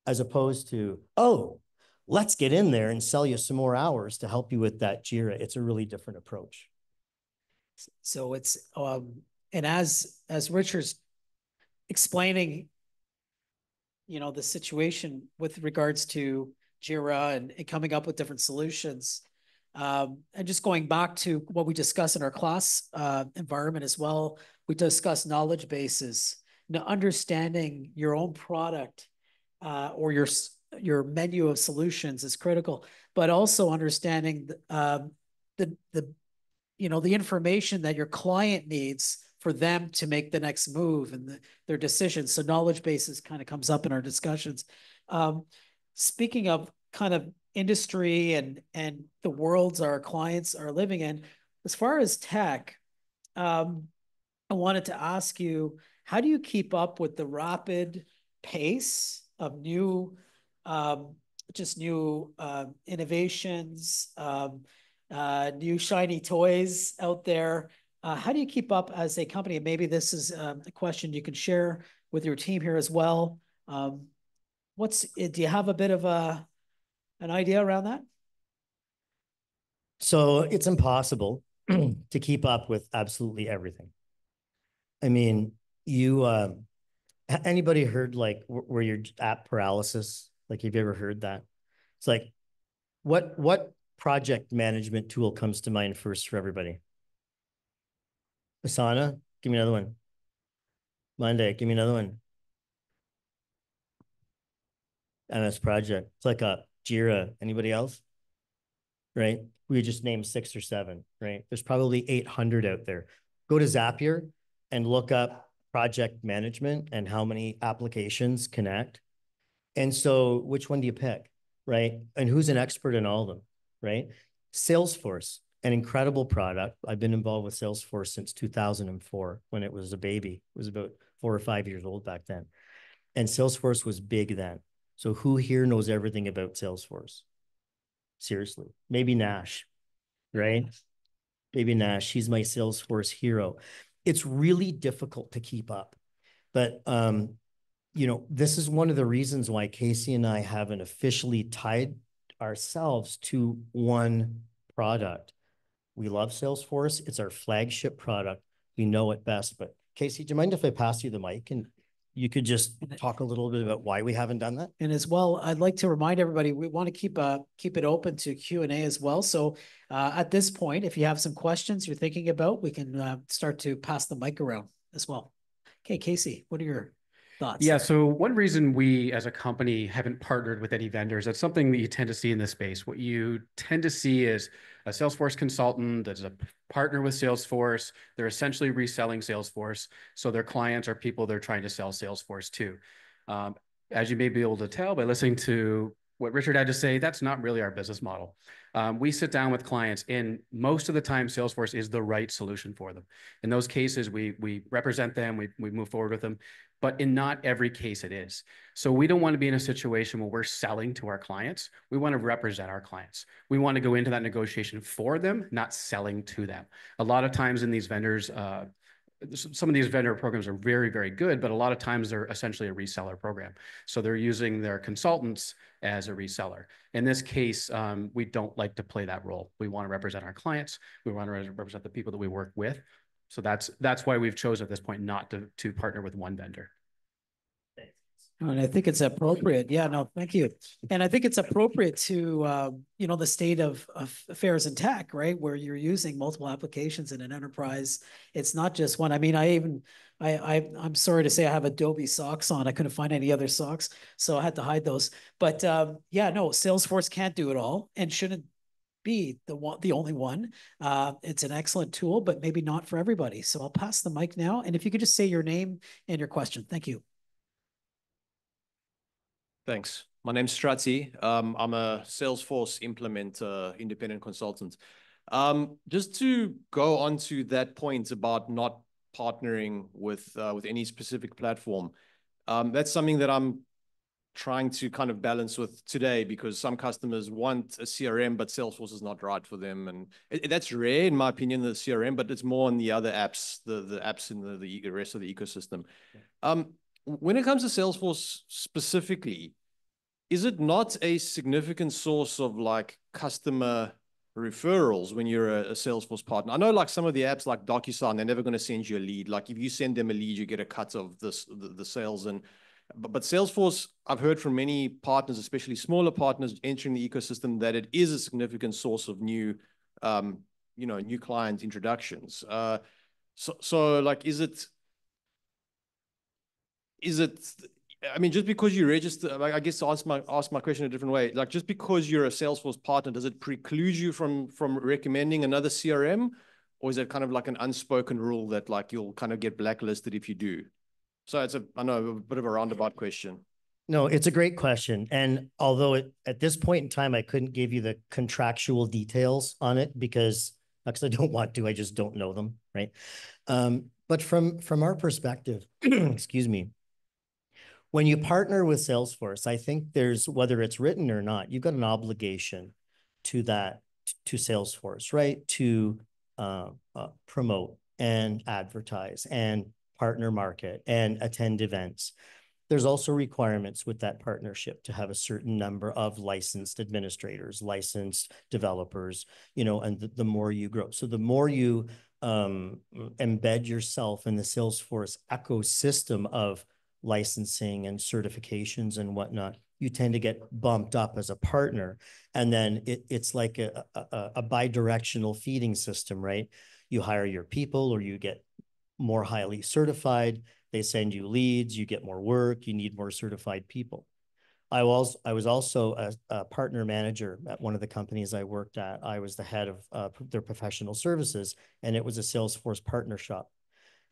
as opposed to, oh, let's get in there and sell you some more hours to help you with that Jira. It's a really different approach. So it's, and as Richard's explaining, you know, the situation with regards to Jira and coming up with different solutions. And just going back to what we discussed in our class environment as well, we discussed knowledge bases. Now, understanding your own product or your menu of solutions is critical, but also understanding the information that your client needs for them to make the next move and their decisions. So knowledge bases kind of comes up in our discussions. Speaking of kind of industry and the worlds our clients are living in, as far as tech, I wanted to ask you, how do you keep up with the rapid pace of new innovations, new shiny toys out there? How do you keep up as a company? And maybe this is a question you can share with your team here as well. Do you have a bit of an idea around that? So it's impossible to keep up with absolutely everything. I mean, anybody heard like where you're at paralysis? Like, have you ever heard that? It's like, what project management tool comes to mind first for everybody? Asana, give me another one. Monday, give me another one. MS Project. It's like a Jira. Anybody else? Right? we just named 6 or 7, right? There's probably 800 out there. Go to Zapier and look up project management and how many applications connect. And so which one do you pick, right? And who's an expert in all of them, right? Salesforce, an incredible product. I've been involved with Salesforce since 2004 when it was a baby. It was about 4 or 5 years old back then. And Salesforce was big then. So who here knows everything about Salesforce? Seriously, maybe Nash, right? Maybe Nash, he's my Salesforce hero. It's really difficult to keep up. But, you know, this is one of the reasons why Casey and I haven't officially tied ourselves to one product. We love Salesforce. It's our flagship product. We know it best. But Casey, do you mind if I pass you the mic and you could just talk a little bit about why we haven't done that? And as well, I'd like to remind everybody, we want to keep it open to Q&A as well. So at this point, if you have some questions you're thinking about, we can start to pass the mic around as well. Okay, Casey, what are your thoughts? Yeah, so one reason we as a company haven't partnered with any vendors, that's something that you tend to see in this space. What you tend to see is a Salesforce consultant that's a partner with Salesforce. They're essentially reselling Salesforce. So their clients are people they're trying to sell Salesforce to. As you may be able to tell by listening to what Richard had to say, that's not really our business model. We sit down with clients, and most of the time, Salesforce is the right solution for them. In those cases, we represent them, we move forward with them, but in not every case it is. So we don't want to be in a situation where we're selling to our clients. We want to represent our clients. We want to go into that negotiation for them, not selling to them. A lot of times in these vendors, some of these vendor programs are very, very good, but a lot of times they're essentially a reseller program. So they're using their consultants as a reseller. In this case, we don't like to play that role. We want to represent our clients. We want to represent the people that we work with. So that's why we've chosen at this point not to partner with one vendor. And I think it's appropriate. Yeah, no, thank you. And I think it's appropriate to, you know, the state of affairs in tech, right? Where you're using multiple applications in an enterprise. It's not just one. I mean, I'm sorry to say I have Adobe socks on. I couldn't find any other socks, so I had to hide those. But yeah, no, Salesforce can't do it all and shouldn't be the only one. It's an excellent tool, but maybe not for everybody. So I'll pass the mic now. And if you could just say your name and your question. Thank you. Thanks. My name's Strati. I'm a Salesforce implementer, independent consultant. Just to go on to that point about not partnering with any specific platform, that's something that I'm trying to kind of balance with today, because some customers want a CRM, but Salesforce is not right for them. And that's rare, in my opinion, the CRM, but it's more on the other apps, the apps in the rest of the ecosystem. When it comes to Salesforce specifically, is it not a significant source of like customer referrals when you're a Salesforce partner? I know like some of the apps like DocuSign, they're never going to send you a lead. Like if you send them a lead, you get a cut of the sales. But Salesforce, I've heard from many partners, especially smaller partners entering the ecosystem, that it is a significant source of new, new client introductions. So like, is it? I mean, just because you register, I guess to ask my question a different way, like just because you're a Salesforce partner, does it preclude you from recommending another CRM? Or is it kind of like an unspoken rule that like you'll kind of get blacklisted if you do? So I know a bit of a roundabout question. No, it's a great question. And although at this point in time, I couldn't give you the contractual details on it because I don't want to, I just don't know them, right? But from our perspective, excuse me, when you partner with Salesforce, I think there's, whether it's written or not, you've got an obligation to Salesforce, right? To promote and advertise and partner market and attend events. There's also requirements with that partnership to have a certain number of licensed administrators, licensed developers, and the more you grow. So the more you embed yourself in the Salesforce ecosystem of licensing and certifications and whatnot, you tend to get bumped up as a partner. And then it's like a bi-directional feeding system, right? You hire your people or you get more highly certified. They send you leads, you get more work, you need more certified people. I was also a partner manager at one of the companies I worked at. I was the head of their professional services, and it was a Salesforce partner shop.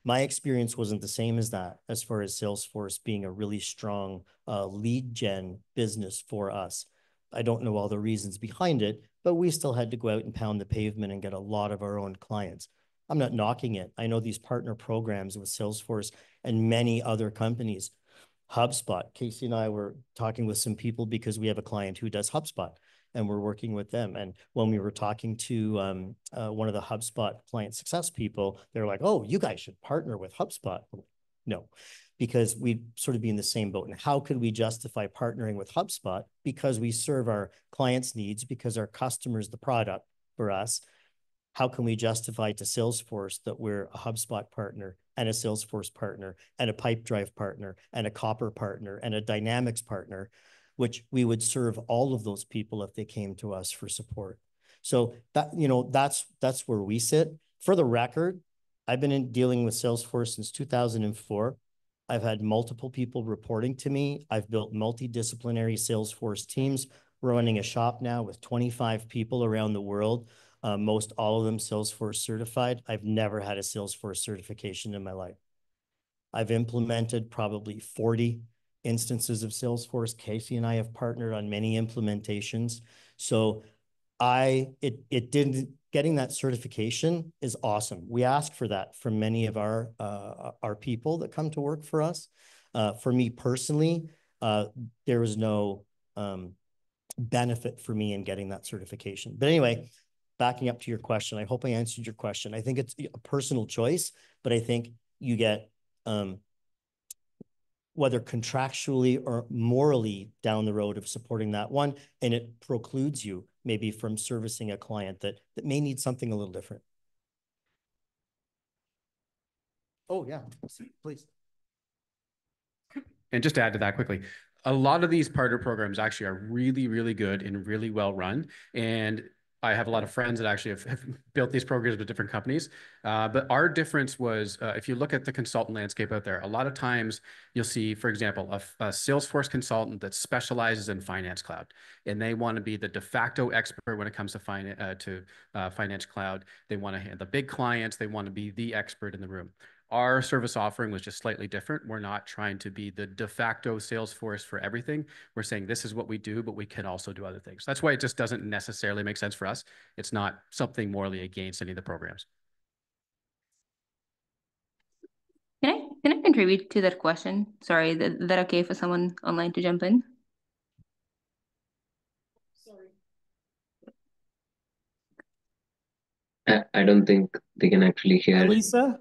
My experience wasn't the same as that, as far as Salesforce being a really strong lead gen business for us. I don't know all the reasons behind it, but we still had to go out and pound the pavement and get a lot of our own clients. I'm not knocking it. I know these partner programs with Salesforce and many other companies. HubSpot. Casey and I were talking with some people because we have a client who does HubSpot, and we're working with them. And when we were talking to one of the HubSpot client success people, they're like, "Oh, you guys should partner with HubSpot." No, because we'd sort of be in the same boat. And how could we justify partnering with HubSpot? Because we serve our clients' needs, because our customers, the product for us. How can we justify to Salesforce that we're a HubSpot partner and a Salesforce partner and a Pipedrive partner and a Copper partner and a Dynamics partner, which we would serve all of those people if they came to us for support. So that, that's where we sit. For the record, I've been dealing with Salesforce since 2004. I've had multiple people reporting to me. I've built multidisciplinary Salesforce teams. We're running a shop now with 25 people around the world. Most all of them Salesforce certified. I've never had a Salesforce certification in my life. I've implemented probably 40 instances of Salesforce. Casey and I have partnered on many implementations. So getting that certification is awesome. We ask for that from many of our people that come to work for us. For me personally, there was no benefit for me in getting that certification. But anyway, backing up to your question, I hope I answered your question. I think it's a personal choice, but I think you get, whether contractually or morally down the road of supporting that one, and it precludes you maybe from servicing a client that may need something a little different. Oh yeah, please. And just to add to that quickly, a lot of these partner programs actually are really, really good and really well run. And I have a lot of friends that actually have built these programs with different companies. But our difference was, if you look at the consultant landscape out there, a lot of times you'll see, for example, a Salesforce consultant that specializes in Finance Cloud, and they want to be the de facto expert when it comes to Finance Cloud. They want to handle the big clients. They want to be the expert in the room. Our service offering was just slightly different. We're not trying to be the de facto Salesforce for everything. We're saying this is what we do, but we can also do other things. That's why it just doesn't necessarily make sense for us. It's not something morally against any of the programs. Can I contribute to that question? Sorry, is that okay for someone online to jump in? Sorry. I don't think they can actually hear. Lisa?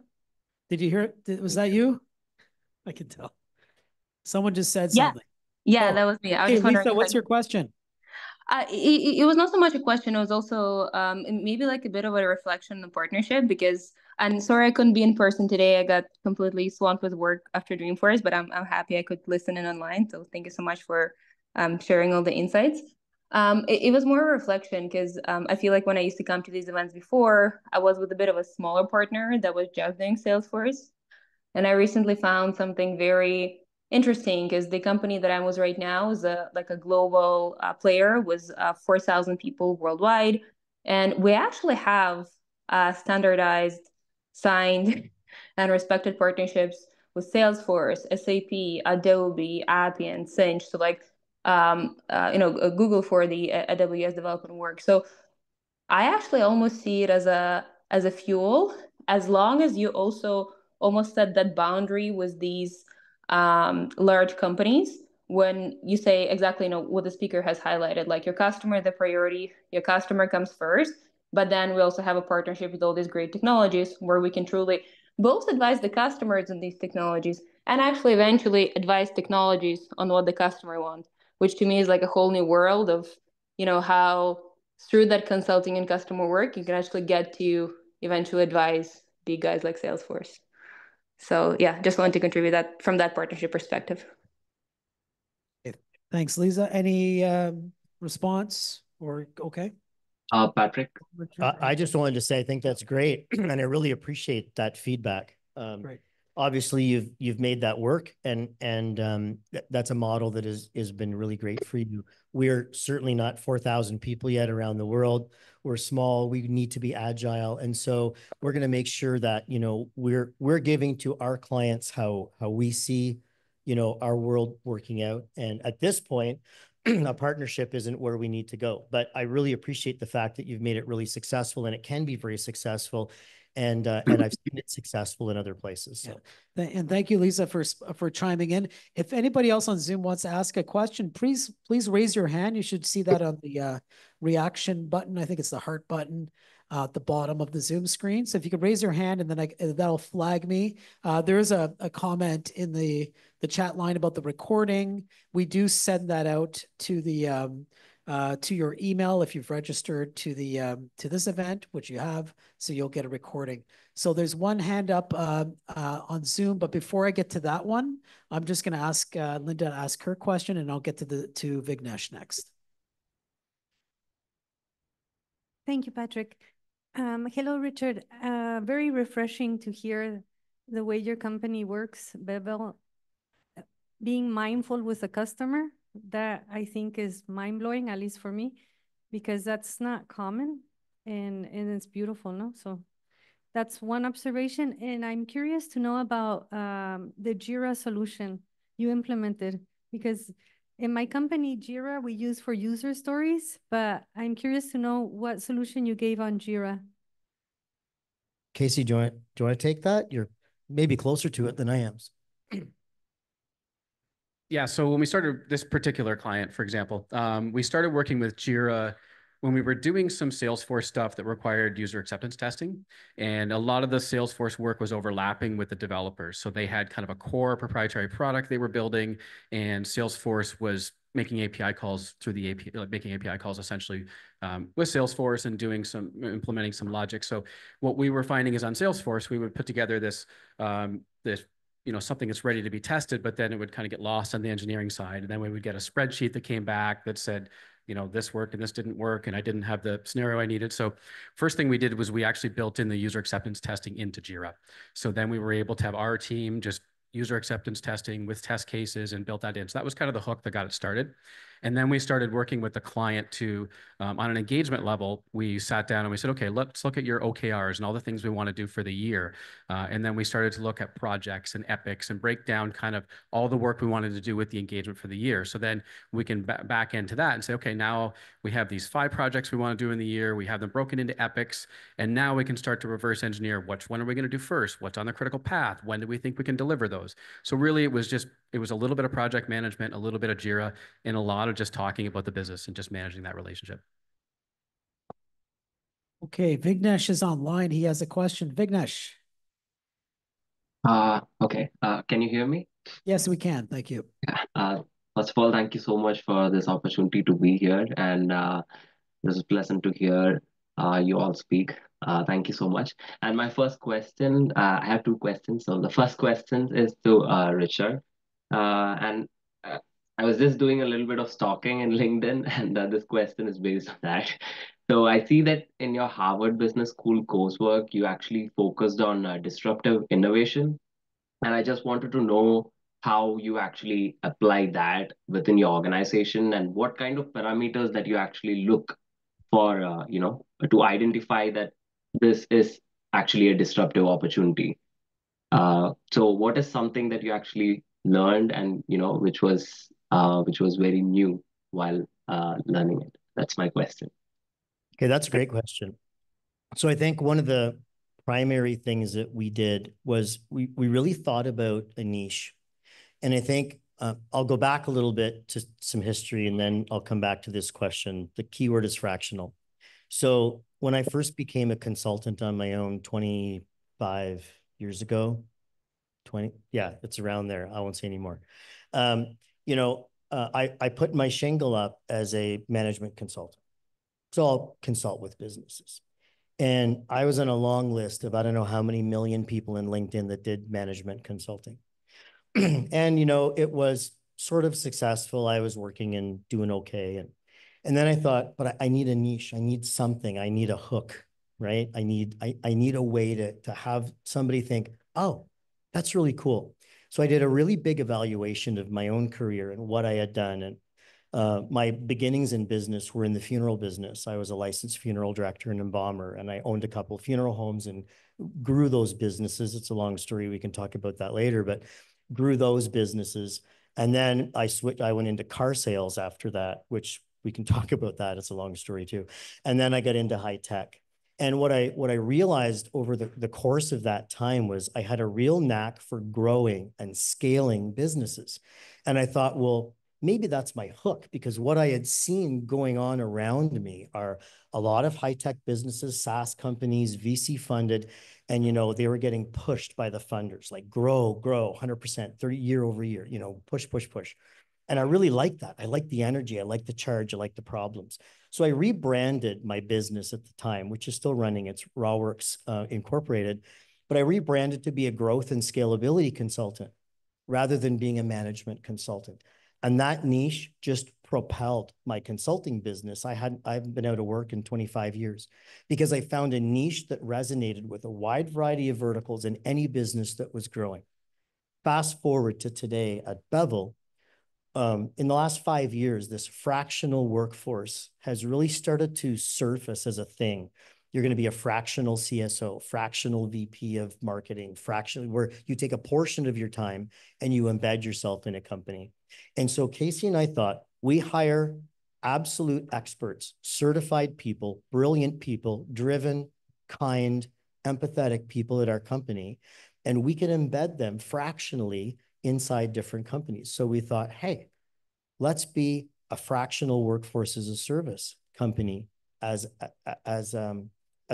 Did you hear it? Was that you? I can tell. Someone just said something. Yeah, that was me. I was just wondering. Lisa, what's your question? It was not so much a question. It was also maybe like a bit of a reflection on the partnership, because, and sorry I couldn't be in person today. I got completely swamped with work after Dreamforce, but I'm happy I could listen in online. So thank you so much for sharing all the insights. It was more a reflection because I feel like when I used to come to these events before, I was with a bit of a smaller partner that was just doing Salesforce. And I recently found something very interesting, because the company that I'm with right now is like a global player with 4,000 people worldwide. And we actually have standardized, signed, and respected partnerships with Salesforce, SAP, Adobe, Appian, Cinch. So like, Google for the AWS development work. So I actually almost see it as a fuel, as long as you also almost set that boundary with these large companies. When you say exactly what the speaker has highlighted, like your customer, the priority, your customer comes first, but then we also have a partnership with all these great technologies where we can truly both advise the customers on these technologies and actually eventually advise technologies on what the customer wants, which to me is like a whole new world of, how through that consulting and customer work, you can actually get to eventually advise big guys like Salesforce. So yeah, just wanted to contribute that from that partnership perspective. Thanks, Lisa. Any response or okay? Patrick? I just wanted to say, I think that's great. And I really appreciate that feedback. Great. obviously you've made that work, and that's a model that has been really great for you. We're certainly not 4,000 people yet around the world. We're small. We need to be agile, and so we're going to make sure that we're giving to our clients how we see our world working out. And at this point, a partnership isn't where we need to go. But I really appreciate the fact that you've made it really successful, and it can be very successful. And I've seen it successful in other places. So. Yeah. And thank you, Lisa, for chiming in. If anybody else on Zoom wants to ask a question, please raise your hand. You should see that on the reaction button. I think it's the heart button at the bottom of the Zoom screen. So if you could raise your hand, and then that'll flag me. There is a comment in the chat line about the recording. We do send that out to the to your email if you've registered to to this event, which you have, so you'll get a recording. So there's one hand up on Zoom, but before I get to that one, I'm just going to ask Linda to ask her question, and I'll get to Vignesh next. Thank you, Patrick. Hello, Richard. Very refreshing to hear the way your company works, Bevel. Being mindful with the customer, that I think is mind-blowing, at least for me, because that's not common, and it's beautiful, no? So that's one observation. And I'm curious to know about the Jira solution you implemented, because in my company, Jira, we use for user stories, but I'm curious to know what solution you gave on Jira. Casey, do you want to take that? You're maybe closer to it than I am. Yeah, so when we started this particular client, for example, we started working with Jira when we were doing some Salesforce stuff that required user acceptance testing. And a lot of the Salesforce work was overlapping with the developers. So they had kind of a core proprietary product they were building, and Salesforce was making API calls through the API, like making API calls essentially with Salesforce and implementing some logic. So what we were finding is on Salesforce, we would put together this something that's ready to be tested, but then it would kind of get lost on the engineering side. And then we would get a spreadsheet that came back that said, this worked and this didn't work, and I didn't have the scenario I needed. So first thing we did was we actually built in the user acceptance testing into Jira. So then we were able to have our team just user acceptance testing with test cases and built that in. So that was kind of the hook that got it started. And then we started working with the client to, on an engagement level, we sat down and we said, okay, let's look at your OKRs and all the things we want to do for the year. And then we started to look at projects and epics and break down kind of all the work we wanted to do with the engagement for the year. So then we can back into that and say, okay, now we have these 5 projects we want to do in the year. We have them broken into epics. And now we can start to reverse engineer which one are we going to do first? What's on the critical path? When do we think we can deliver those? So really it was a little bit of project management, a little bit of Jira, and a lot of just talking about the business and just managing that relationship. Okay, Vignesh is online. He has a question. Vignesh. Okay. Can you hear me? Yes, we can. Thank you. First of all, thank you so much for this opportunity to be here, and this is pleasant to hear you all speak. Thank you so much. And my first question, I have 2 questions. So the first question is to Richard, and I was just doing a little bit of stalking in LinkedIn, and this question is based on that. So I see that in your Harvard Business School coursework, you actually focused on disruptive innovation. And I just wanted to know how you actually apply that within your organization, and what kind of parameters that you actually look for, to identify that this is actually a disruptive opportunity. So what is something that you actually learned, and which was very new while learning it? That's my question. Okay, that's a great question. So I think one of the primary things that we did was we really thought about a niche. And I think I'll go back a little bit to some history, and then I'll come back to this question. The keyword is fractional. So when I first became a consultant on my own 25 years ago, it's around there. I won't say anymore. I put my shingle up as a management consultant. So I'll consult with businesses. And I was on a long list of I don't know how many million people in LinkedIn that did management consulting. And, it was sort of successful. I was working and doing okay. And then I thought, but I need a niche. I need something. I need a hook, right? I need a way to have somebody think, oh, That's really cool. So I did a really big evaluation of my own career and what I had done. And my beginnings in business were in the funeral business. I was a licensed funeral director and embalmer, and I owned a couple of funeral homes and grew those businesses. It's a long story. We can talk about that later, but grew those businesses. And then I went into car sales after that, which we can talk about that. It's a long story too. And then I got into high tech. And what I realized over the course of that time was I had a real knack for growing and scaling businesses. And I thought, well, maybe that's my hook, because what I had seen going on around me are a lot of high-tech businesses, SaaS companies, VC funded, and, you know, they were getting pushed by the funders, like grow, 100%, 30 year over year, you know, push. And I really liked that. I liked the energy. I liked the charge. I liked the problems. So I rebranded my business at the time, which is still running. It's Rawworks Incorporated, but I rebranded to be a growth and scalability consultant rather than being a management consultant. And that niche just propelled my consulting business. I haven't been out of work in 25 years because I found a niche that resonated with a wide variety of verticals in any business that was growing. Fast forward to today at Bevel. In the last 5 years, this fractional workforce has really started to surface as a thing. You're going to be a fractional CSO, fractional VP of marketing, fractional, where you take a portion of your time and you embed yourself in a company. And so Casey and I thought, we hire absolute experts, certified people, brilliant people, driven, kind, empathetic people at our company, and we can embed them fractionally inside different companies. So we thought, hey, let's be a fractional workforce as a service company as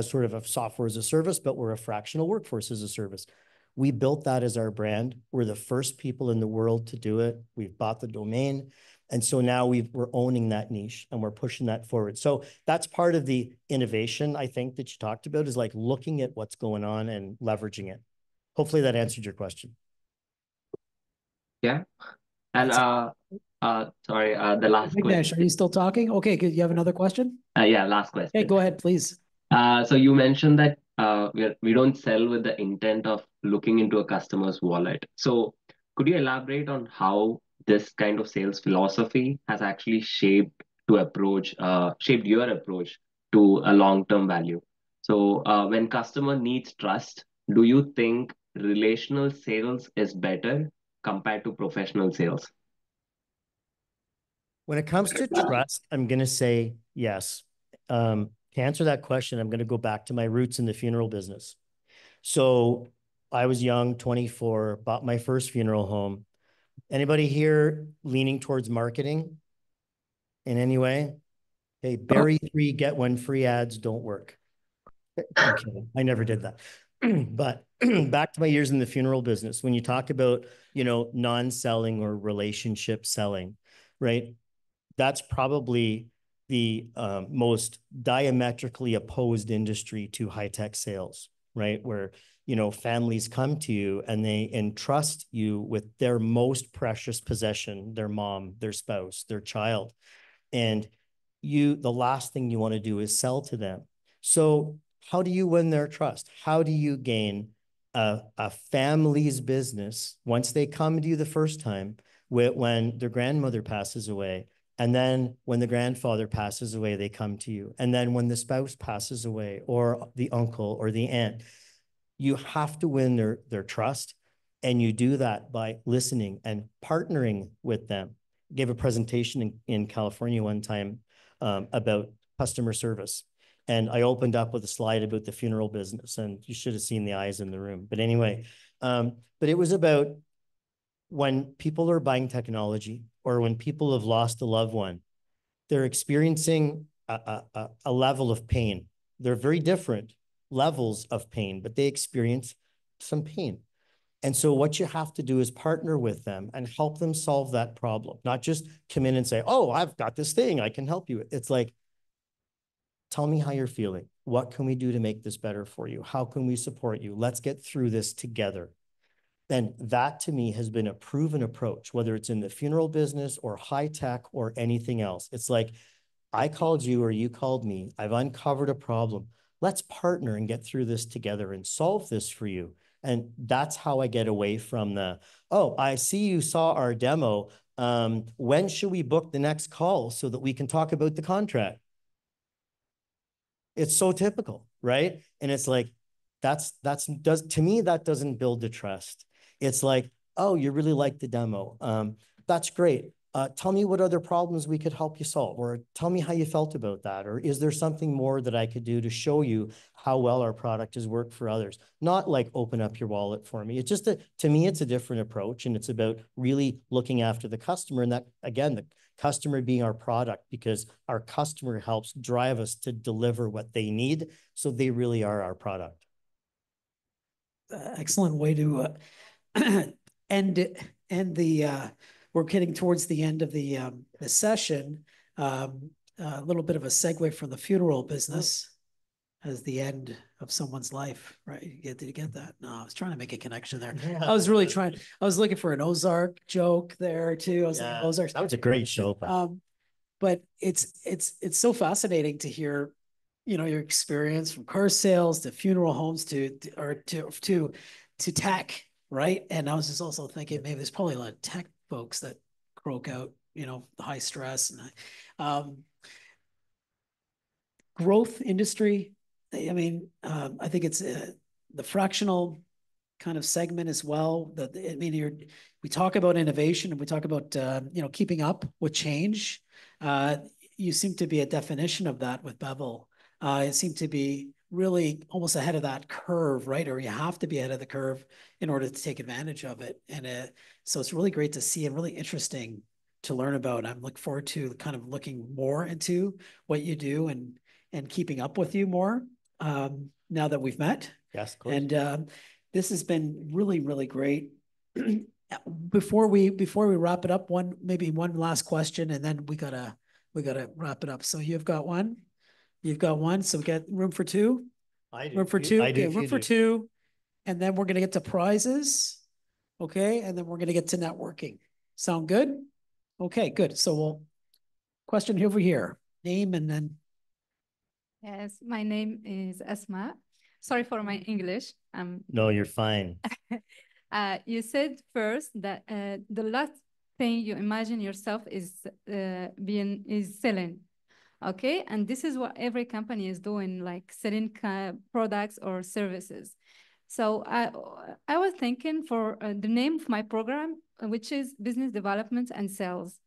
sort of a software as a service, but we're a fractional workforce as a service. We built that as our brand. We're the first people in the world to do it. We've bought the domain. And so now we're owning that niche and we're pushing that forward. So that's part of the innovation, I think, that you talked about, is like looking at what's going on and leveraging it. Hopefully that answered your question. Yeah. And sorry, the last question. Are you still talking? Okay, you have another question? Yeah, last question. Hey, go ahead, please. So you mentioned that we don't sell with the intent of looking into a customer's wallet. So could you elaborate on how this kind of sales philosophy has actually shaped your approach to a long-term value? So when customer needs trust, do you think relational sales is better compared to professional sales? When it comes to trust, I'm going to say yes. To answer that question, I'm going to go back to my roots in the funeral business. So I was young, 24, bought my first funeral home. Anybody here leaning towards marketing in any way? Hey, bury 3, get 1 free ads don't work. I'm kidding. I never did that. But back to my years in the funeral business, when you talk about, you know, non-selling or relationship selling, right? That's probably the most diametrically opposed industry to high-tech sales, right? Where, you know, families come to you and they entrust you with their most precious possession, their mom, their spouse, their child. And the last thing you want to do is sell to them. So how do you win their trust? How do you gain a family's business once they come to you the first time when their grandmother passes away? And then when the grandfather passes away, they come to you. And then when the spouse passes away, or the uncle or the aunt, you have to win their trust. And you do that by listening and partnering with them. I gave a presentation in California one time about customer service. And I opened up with a slide about the funeral business, and you should have seen the eyes in the room. But anyway, but it was about when people are buying technology, or when people have lost a loved one, they're experiencing a level of pain. They're very different levels of pain, but they experience some pain. And so what you have to do is partner with them and help them solve that problem, not just come in and say, oh, I've got this thing I can help you with. It's like, tell me how you're feeling. What can we do to make this better for you? How can we support you? Let's get through this together. And that to me has been a proven approach, whether it's in the funeral business or high tech or anything else. It's like, I called you or you called me. I've uncovered a problem. Let's partner and get through this together and solve this for you. And that's how I get away from the, oh, I see you saw our demo. When should we book the next call so that we can talk about the contract? It's so typical, right? And it's like, to me, that doesn't build the trust. It's like, oh, you really like the demo. That's great. Tell me what other problems we could help you solve, or tell me how you felt about that. Or is there something more that I could do to show you how well our product has worked for others? Not like open up your wallet for me. It's just to me, it's a different approach, and it's about really looking after the customer. And that, again, the customer being our product, because our customer helps drive us to deliver what they need. So they really are our product. Excellent way to end the we're getting towards the end of the session. A little bit of a segue from the funeral business as the end of someone's life, right? Did you get that? No, I was trying to make a connection there. I was really trying. I was looking for an Ozark joke there too. I was like, Ozark. That was a great show. But it's so fascinating to hear, your experience from car sales to funeral homes to tech, right? And I was just also thinking maybe there's probably a lot of tech folks that croak out, the high stress and growth industry. I mean, I think it's the fractional kind of segment as well. We talk about innovation and we talk about keeping up with change. You seem to be a definition of that with Bevel. It seemed to be really almost ahead of that curve, right? Or you have to be ahead of the curve in order to take advantage of it. And so it's really great to see and really interesting to learn about. I'm looking forward to kind of looking more into what you do and keeping up with you more now that we've met. Yes, of course. And this has been really, really great. Before we wrap it up, maybe one last question, and then we gotta wrap it up. So you've got one. So we got room for two. I do. Room for two. I do. Okay, room for two, and then we're gonna get to prizes. Okay, and then we're gonna get to networking. Sound good? Okay, good. So we'll question over here. Name and then. Yes, my name is Asma. Sorry for my English. No, you're fine. You said first that the last thing you imagine yourself is selling. Okay, and this is what every company is doing, like selling products or services. So I was thinking for the name of my program, which is Business Development and Sales.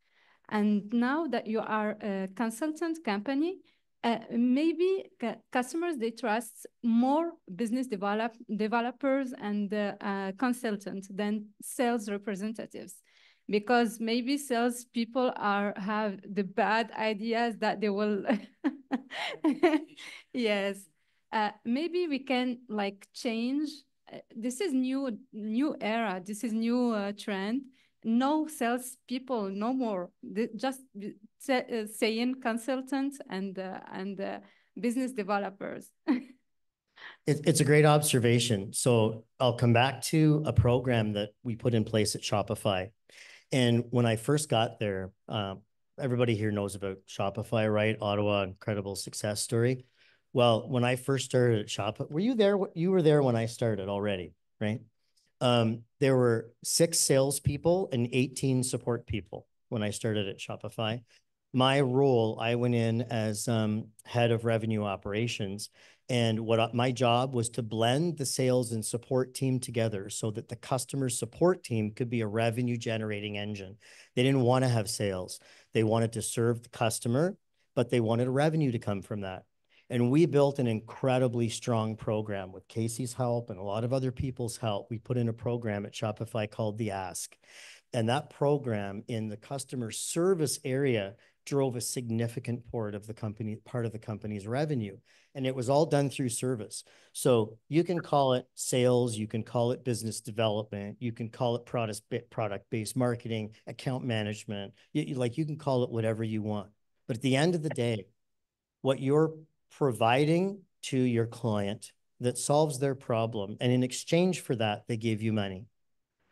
And now that you are a consultant company, maybe customers, they trust more business developers and consultants than sales representatives. Because maybe salespeople have the bad ideas that they will. Yes, maybe we can like change. This is new era. This is new trend. No salespeople, no more. Just saying consultants and business developers. It's a great observation. So I'll come back to a program that we put in place at Shopify. And when I first got there, everybody here knows about Shopify, right? Ottawa, incredible success story. Well, when I first started at Shopify, were you there? You were there when I started already, right? There were 6 salespeople and 18 support people when I started at Shopify. My role, I went in as head of revenue operations. And my job was to blend the sales and support team together so that the customer support team could be a revenue generating engine. They didn't want to have sales. They wanted to serve the customer, but they wanted revenue to come from that. And we built an incredibly strong program with Casey's help and a lot of other people's help. We put in a program at Shopify called the Ask. And that program in the customer service area drove a significant part of the company's revenue. And it was all done through service. So you can call it sales, you can call it business development, you can call it product-based marketing, account management. You can call it whatever you want. But at the end of the day, what you're providing to your client that solves their problem, and in exchange for that, they give you money.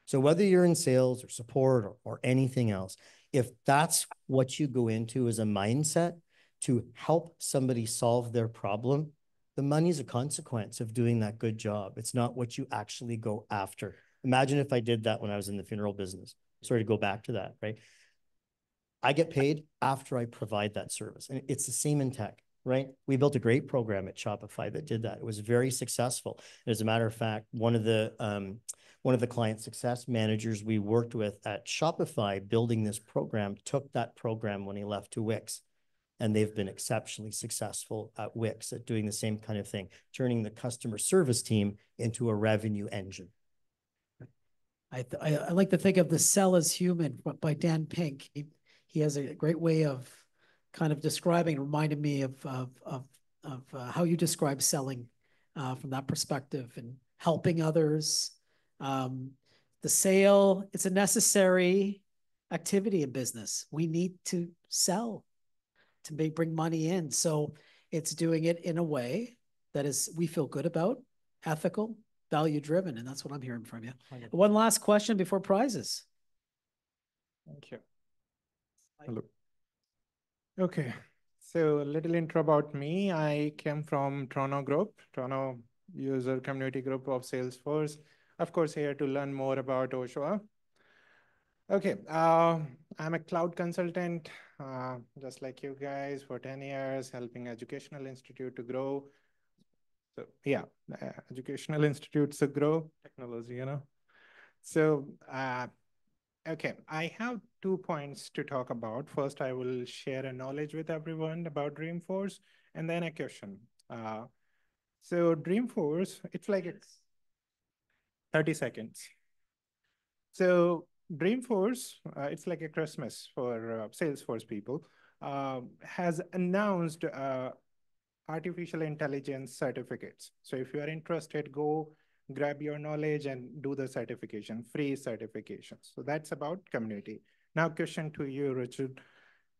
So whether you're in sales or support or anything else, if that's what you go into as a mindset to help somebody solve their problem, The money is a consequence of doing that good job. It's not what you actually go after. Imagine if I did that when I was in the funeral business. Sorry to go back to that, right? I get paid after I provide that service. And it's the same in tech, right? We built a great program at Shopify that did that. It was very successful. And as a matter of fact, one of the client success managers we worked with at Shopify building this program took that program when he left to Wix. And they've been exceptionally successful at Wix at doing the same kind of thing, turning the customer service team into a revenue engine. I like to think of The Sell is Human by Dan Pink. He has a great way of kind of describing, reminded me of how you describe selling from that perspective and helping others. The sale, it's a necessary activity in business. We need to sell to bring money in. So it's doing it in a way that is, we feel good about, ethical, value-driven, and that's what I'm hearing from you. One last question before prizes. Thank you. Hello. Okay, so a little intro about me. I came from Toronto Group, Toronto user community group of Salesforce. Of course, here to learn more about OSHA. Okay, I'm a cloud consultant, just like you guys, for 10 years, helping educational institute to grow. So yeah, educational institutes to grow, technology, you know. So, okay, I have 2 points to talk about. First, I will share a knowledge with everyone about Dreamforce, and then a question. So Dreamforce, it's like 30 seconds. So Dreamforce, it's like a Christmas for Salesforce people, has announced artificial intelligence certificates. So if you are interested, go grab your knowledge and do the certification, free certifications. So that's about community. Now, question to you, Richard.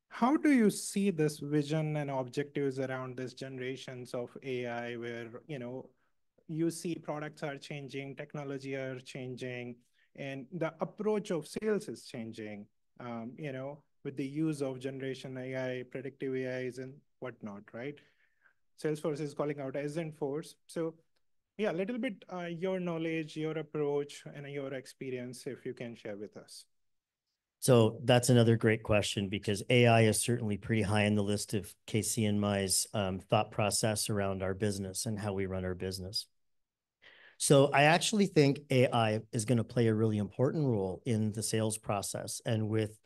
How do you see this vision and objectives around this generations of AI where, you know, you see products are changing, technology are changing, and the approach of sales is changing, you know, with the use of generation AI, predictive AIs and whatnot, right? Salesforce is calling out Agentforce. So yeah, a little bit your knowledge, your approach, and your experience, if you can share with us. So that's another great question because AI is certainly pretty high on the list of Casey and my's thought process around our business and how we run our business. So I actually think AI is going to play a really important role in the sales process and with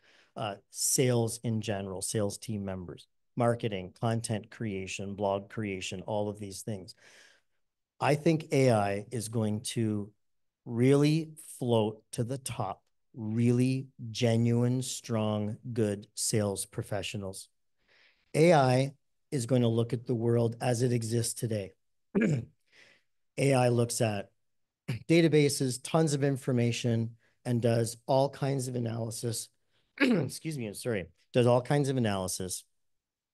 sales in general, sales team members, marketing, content creation, blog creation, all of these things. I think AI is going to really float to the top really genuine, strong, good sales professionals. AI is going to look at the world as it exists today. AI looks at databases, tons of information, and does all kinds of analysis. Excuse me, I'm sorry. Does all kinds of analysis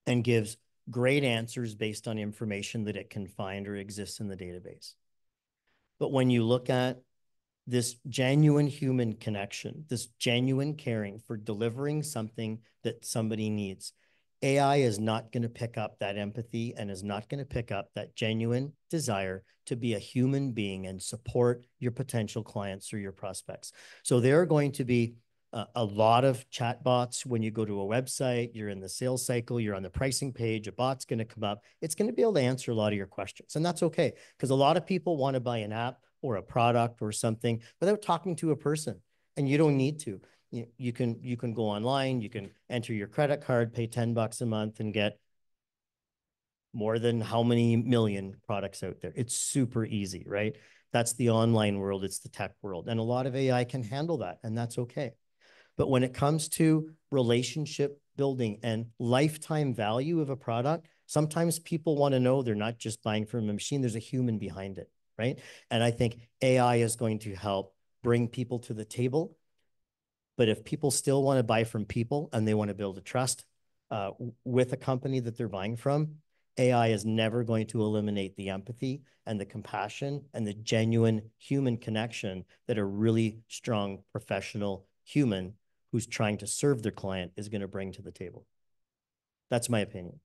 and gives great answers based on information that it can find or exists in the database. But when you look at this genuine human connection, this genuine caring for delivering something that somebody needs, AI is not going to pick up that empathy and is not going to pick up that genuine desire to be a human being and support your potential clients or your prospects. So there are going to be a lot of chatbots. When you go to a website, you're in the sales cycle, you're on the pricing page, a bot's going to come up. It's going to be able to answer a lot of your questions. And that's okay, because a lot of people want to buy an app or a product or something without talking to a person. And you don't need to. You can go online, you can enter your credit card, pay $10 a month and get more than how many million products out there. It's super easy, right? That's the online world. It's the tech world. And a lot of AI can handle that, and that's okay. But when it comes to relationship building and lifetime value of a product, sometimes people want to know they're not just buying from a machine, there's a human behind it, right? And I think AI is going to help bring people to the table. But if people still want to buy from people and they want to build a trust with a company that they're buying from, AI is never going to eliminate the empathy and the compassion and the genuine human connection that a really strong professional human who's trying to serve their client is going to bring to the table. That's my opinion.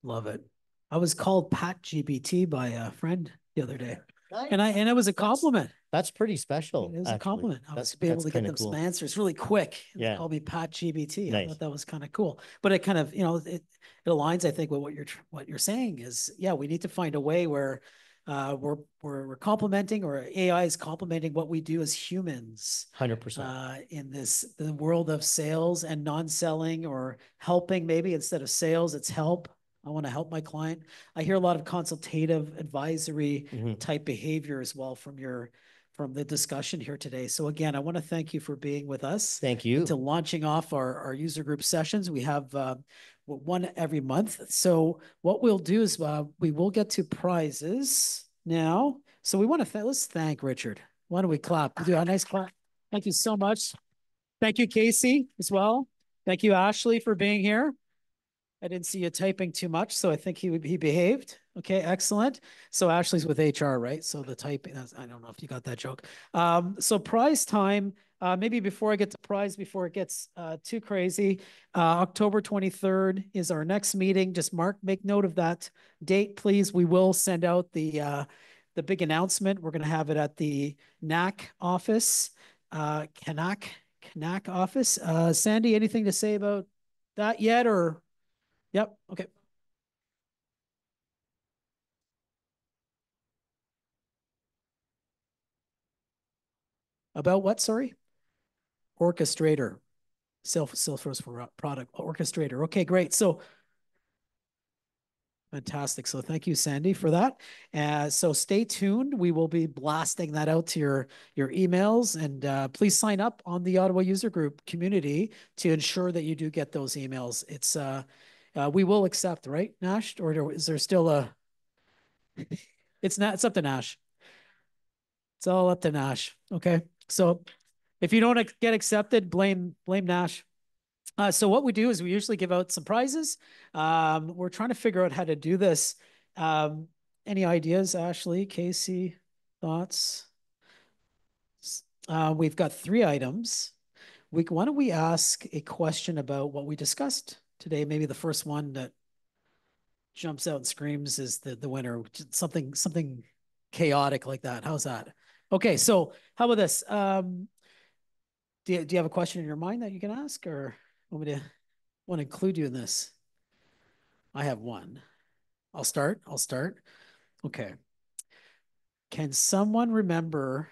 Love it. I was called Pat GBT by a friend the other day. Nice. And it was a compliment. That's pretty special. It was a compliment. I was able to get them some cool. answers really quick. And Yeah. they called me Pat GBT. Nice. I thought that was kind of cool. But it kind of, it aligns, I think, with what you're saying is, yeah, we need to find a way where we're complementing, or AI is complementing what we do as humans. 100%. In the world of sales and non-selling, or helping. Maybe instead of sales, it's help. I want to help my client. I hear a lot of consultative, advisory type behavior as well from the discussion here today. So again, I want to thank you for being with us. Thank you. To launching off our user group sessions. We have one every month. So what we'll do is we will get to prizes now. So we want to let's thank Richard. Why don't we clap? We'll do a nice clap. Thank you so much. Thank you, Casey, as well. Thank you, Ashley, for being here. I didn't see you typing too much, so I think he behaved. Okay, excellent. So Ashley's with HR, right? So the typing, I don't know if you got that joke. So prize time, maybe before I get to prize, before it gets too crazy, October 23rd is our next meeting. Just make note of that date, please. We will send out the big announcement. We're going to have it at the NAC office, Canuck office. Sandy, anything to say about that yet, or? Yep. Okay. About what? Sorry. Orchestrator. Salesforce for product orchestrator. Okay, great. So fantastic. So thank you, Sandy, for that. So stay tuned. We will be blasting that out to your emails, and please sign up on the Ottawa user group community to ensure that you do get those emails. It's we will accept, right, Nash? Or is there still a? It's up to Nash. It's all up to Nash. Okay. So if you don't get accepted, blame Nash. So what we do is we usually give out some prizes. We're trying to figure out how to do this. Any ideas, Ashley, Casey, thoughts? We've got 3 items. Why don't we ask a question about what we discussed today? Maybe the first one that jumps out and screams is the winner. Something chaotic like that. How's that? Okay, so how about this? Do you have a question in your mind that you can ask, or want to include you in this? I have one. I'll start. Okay. Can someone remember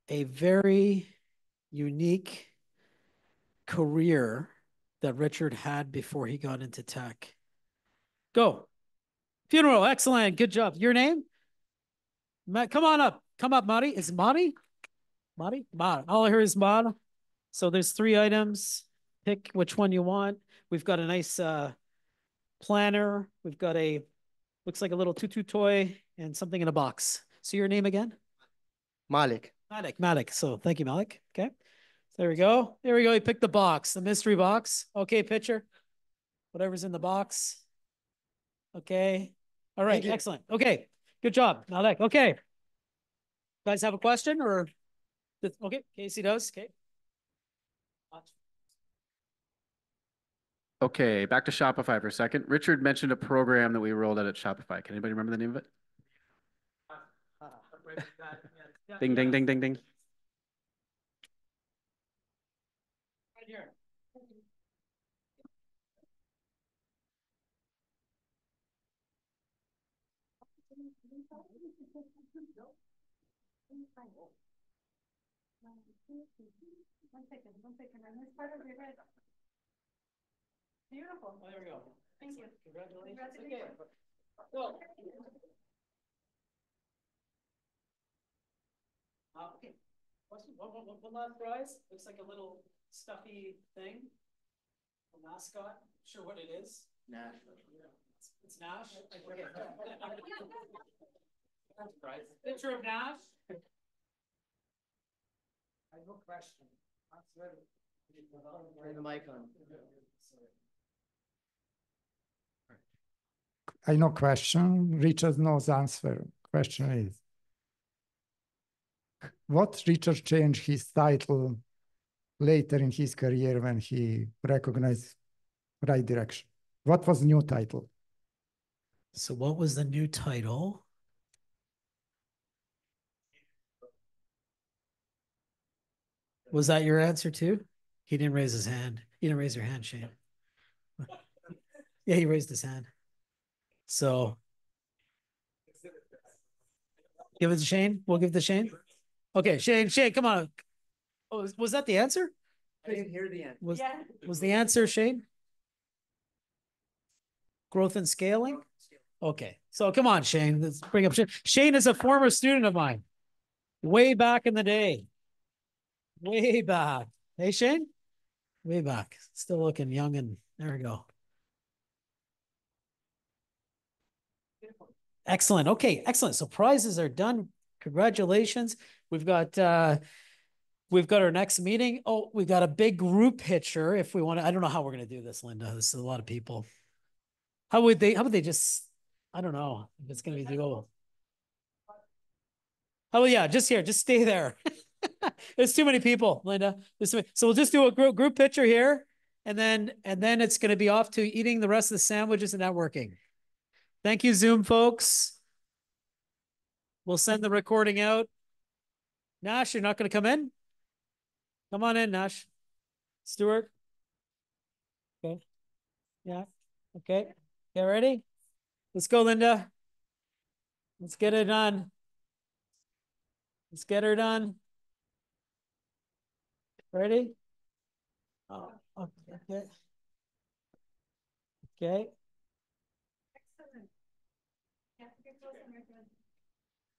a very unique career that Richard had before he got into tech? Go. Funeral. Excellent. Good job. Your name? Come on up. Come up, Marty. Is it Marty? Marty? All I hear is Marty. So there's 3 items. Pick which one you want. We've got a nice planner. We've got looks like a little tutu toy and something in a box. So your name again? Malik. Malik. So thank you, Malik. Okay. There we go. You picked the box, the mystery box. Okay, picture. Whatever's in the box. Okay. All right. Excellent. Okay. Good job, Malik. Okay. Guys have a question, or? Okay. Casey does. Okay. Okay, back to Shopify for a second. Richard mentioned a program that we rolled out at Shopify. Can anybody remember the name of it? Ding, ding, ding, ding, ding. Right here. One second. I missed part of your head. Beautiful. Oh, there we go. Thank you. Congratulations. Okay. So, okay. One last prize. Looks like a little stuffy thing. A mascot. Not sure what it is. Nash. It's Nash. Okay. Picture of Nash. I have no question. Turn the mic on. I know question. Richard knows answer. Question is, what Richard changed his title later in his career when he recognized right direction? What was new title? So what was the new title? Was that your answer too? He didn't raise his hand. You didn't raise your hand, Shane. Yeah, he raised his hand. So give it to Shane. We'll give it to Shane. Okay, Shane, come on. Oh, was that the answer? I didn't hear the answer. Was the answer, Shane? Growth and scaling? Okay, so come on, Shane. Let's bring up Shane. Shane is a former student of mine. Way back in the day. Way back. Hey, Shane? Way back. Still looking young and there we go. Excellent. Okay, excellent. So prizes are done. Congratulations. We've got our next meeting. Oh, we've got a big group picture if we want to. I don't know how we're going to do this, Linda. This is a lot of people. How would they just, I don't know if it's going to be doable. Oh, yeah, just here. Just stay there. There's too many people, Linda. So we'll just do a group picture here, and then it's going to be off to eating the rest of the sandwiches and networking. Thank you, Zoom folks. We'll send the recording out. Nash, you're not going to come in? Come on in, Nash. Stuart? Okay. Yeah. Okay. Get ready? Let's go, Linda. Let's get it done. Let's get her done. Ready? Oh, okay. Okay. Excellent.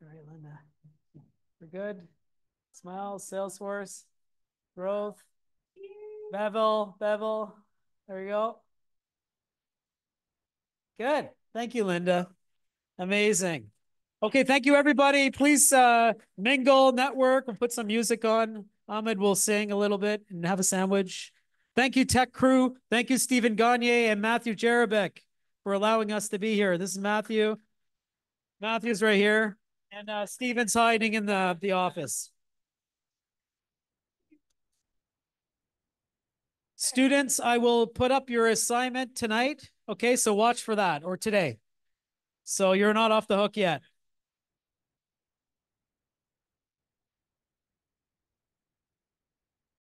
All right, Linda. We're good. Smile, Salesforce, growth, Bevel. There you go. Good. Thank you, Linda. Amazing. Okay, thank you, everybody. Please mingle, network, and put some music on. Ahmed will sing a little bit and have a sandwich. Thank you, tech crew. Thank you, Stephen Gagne and Matthew Jarabek, for allowing us to be here. This is Matthew. Matthew's right here. And Stephen's hiding in the office. Students, I will put up your assignment tonight. Okay, so watch for that, or today. So you're not off the hook yet.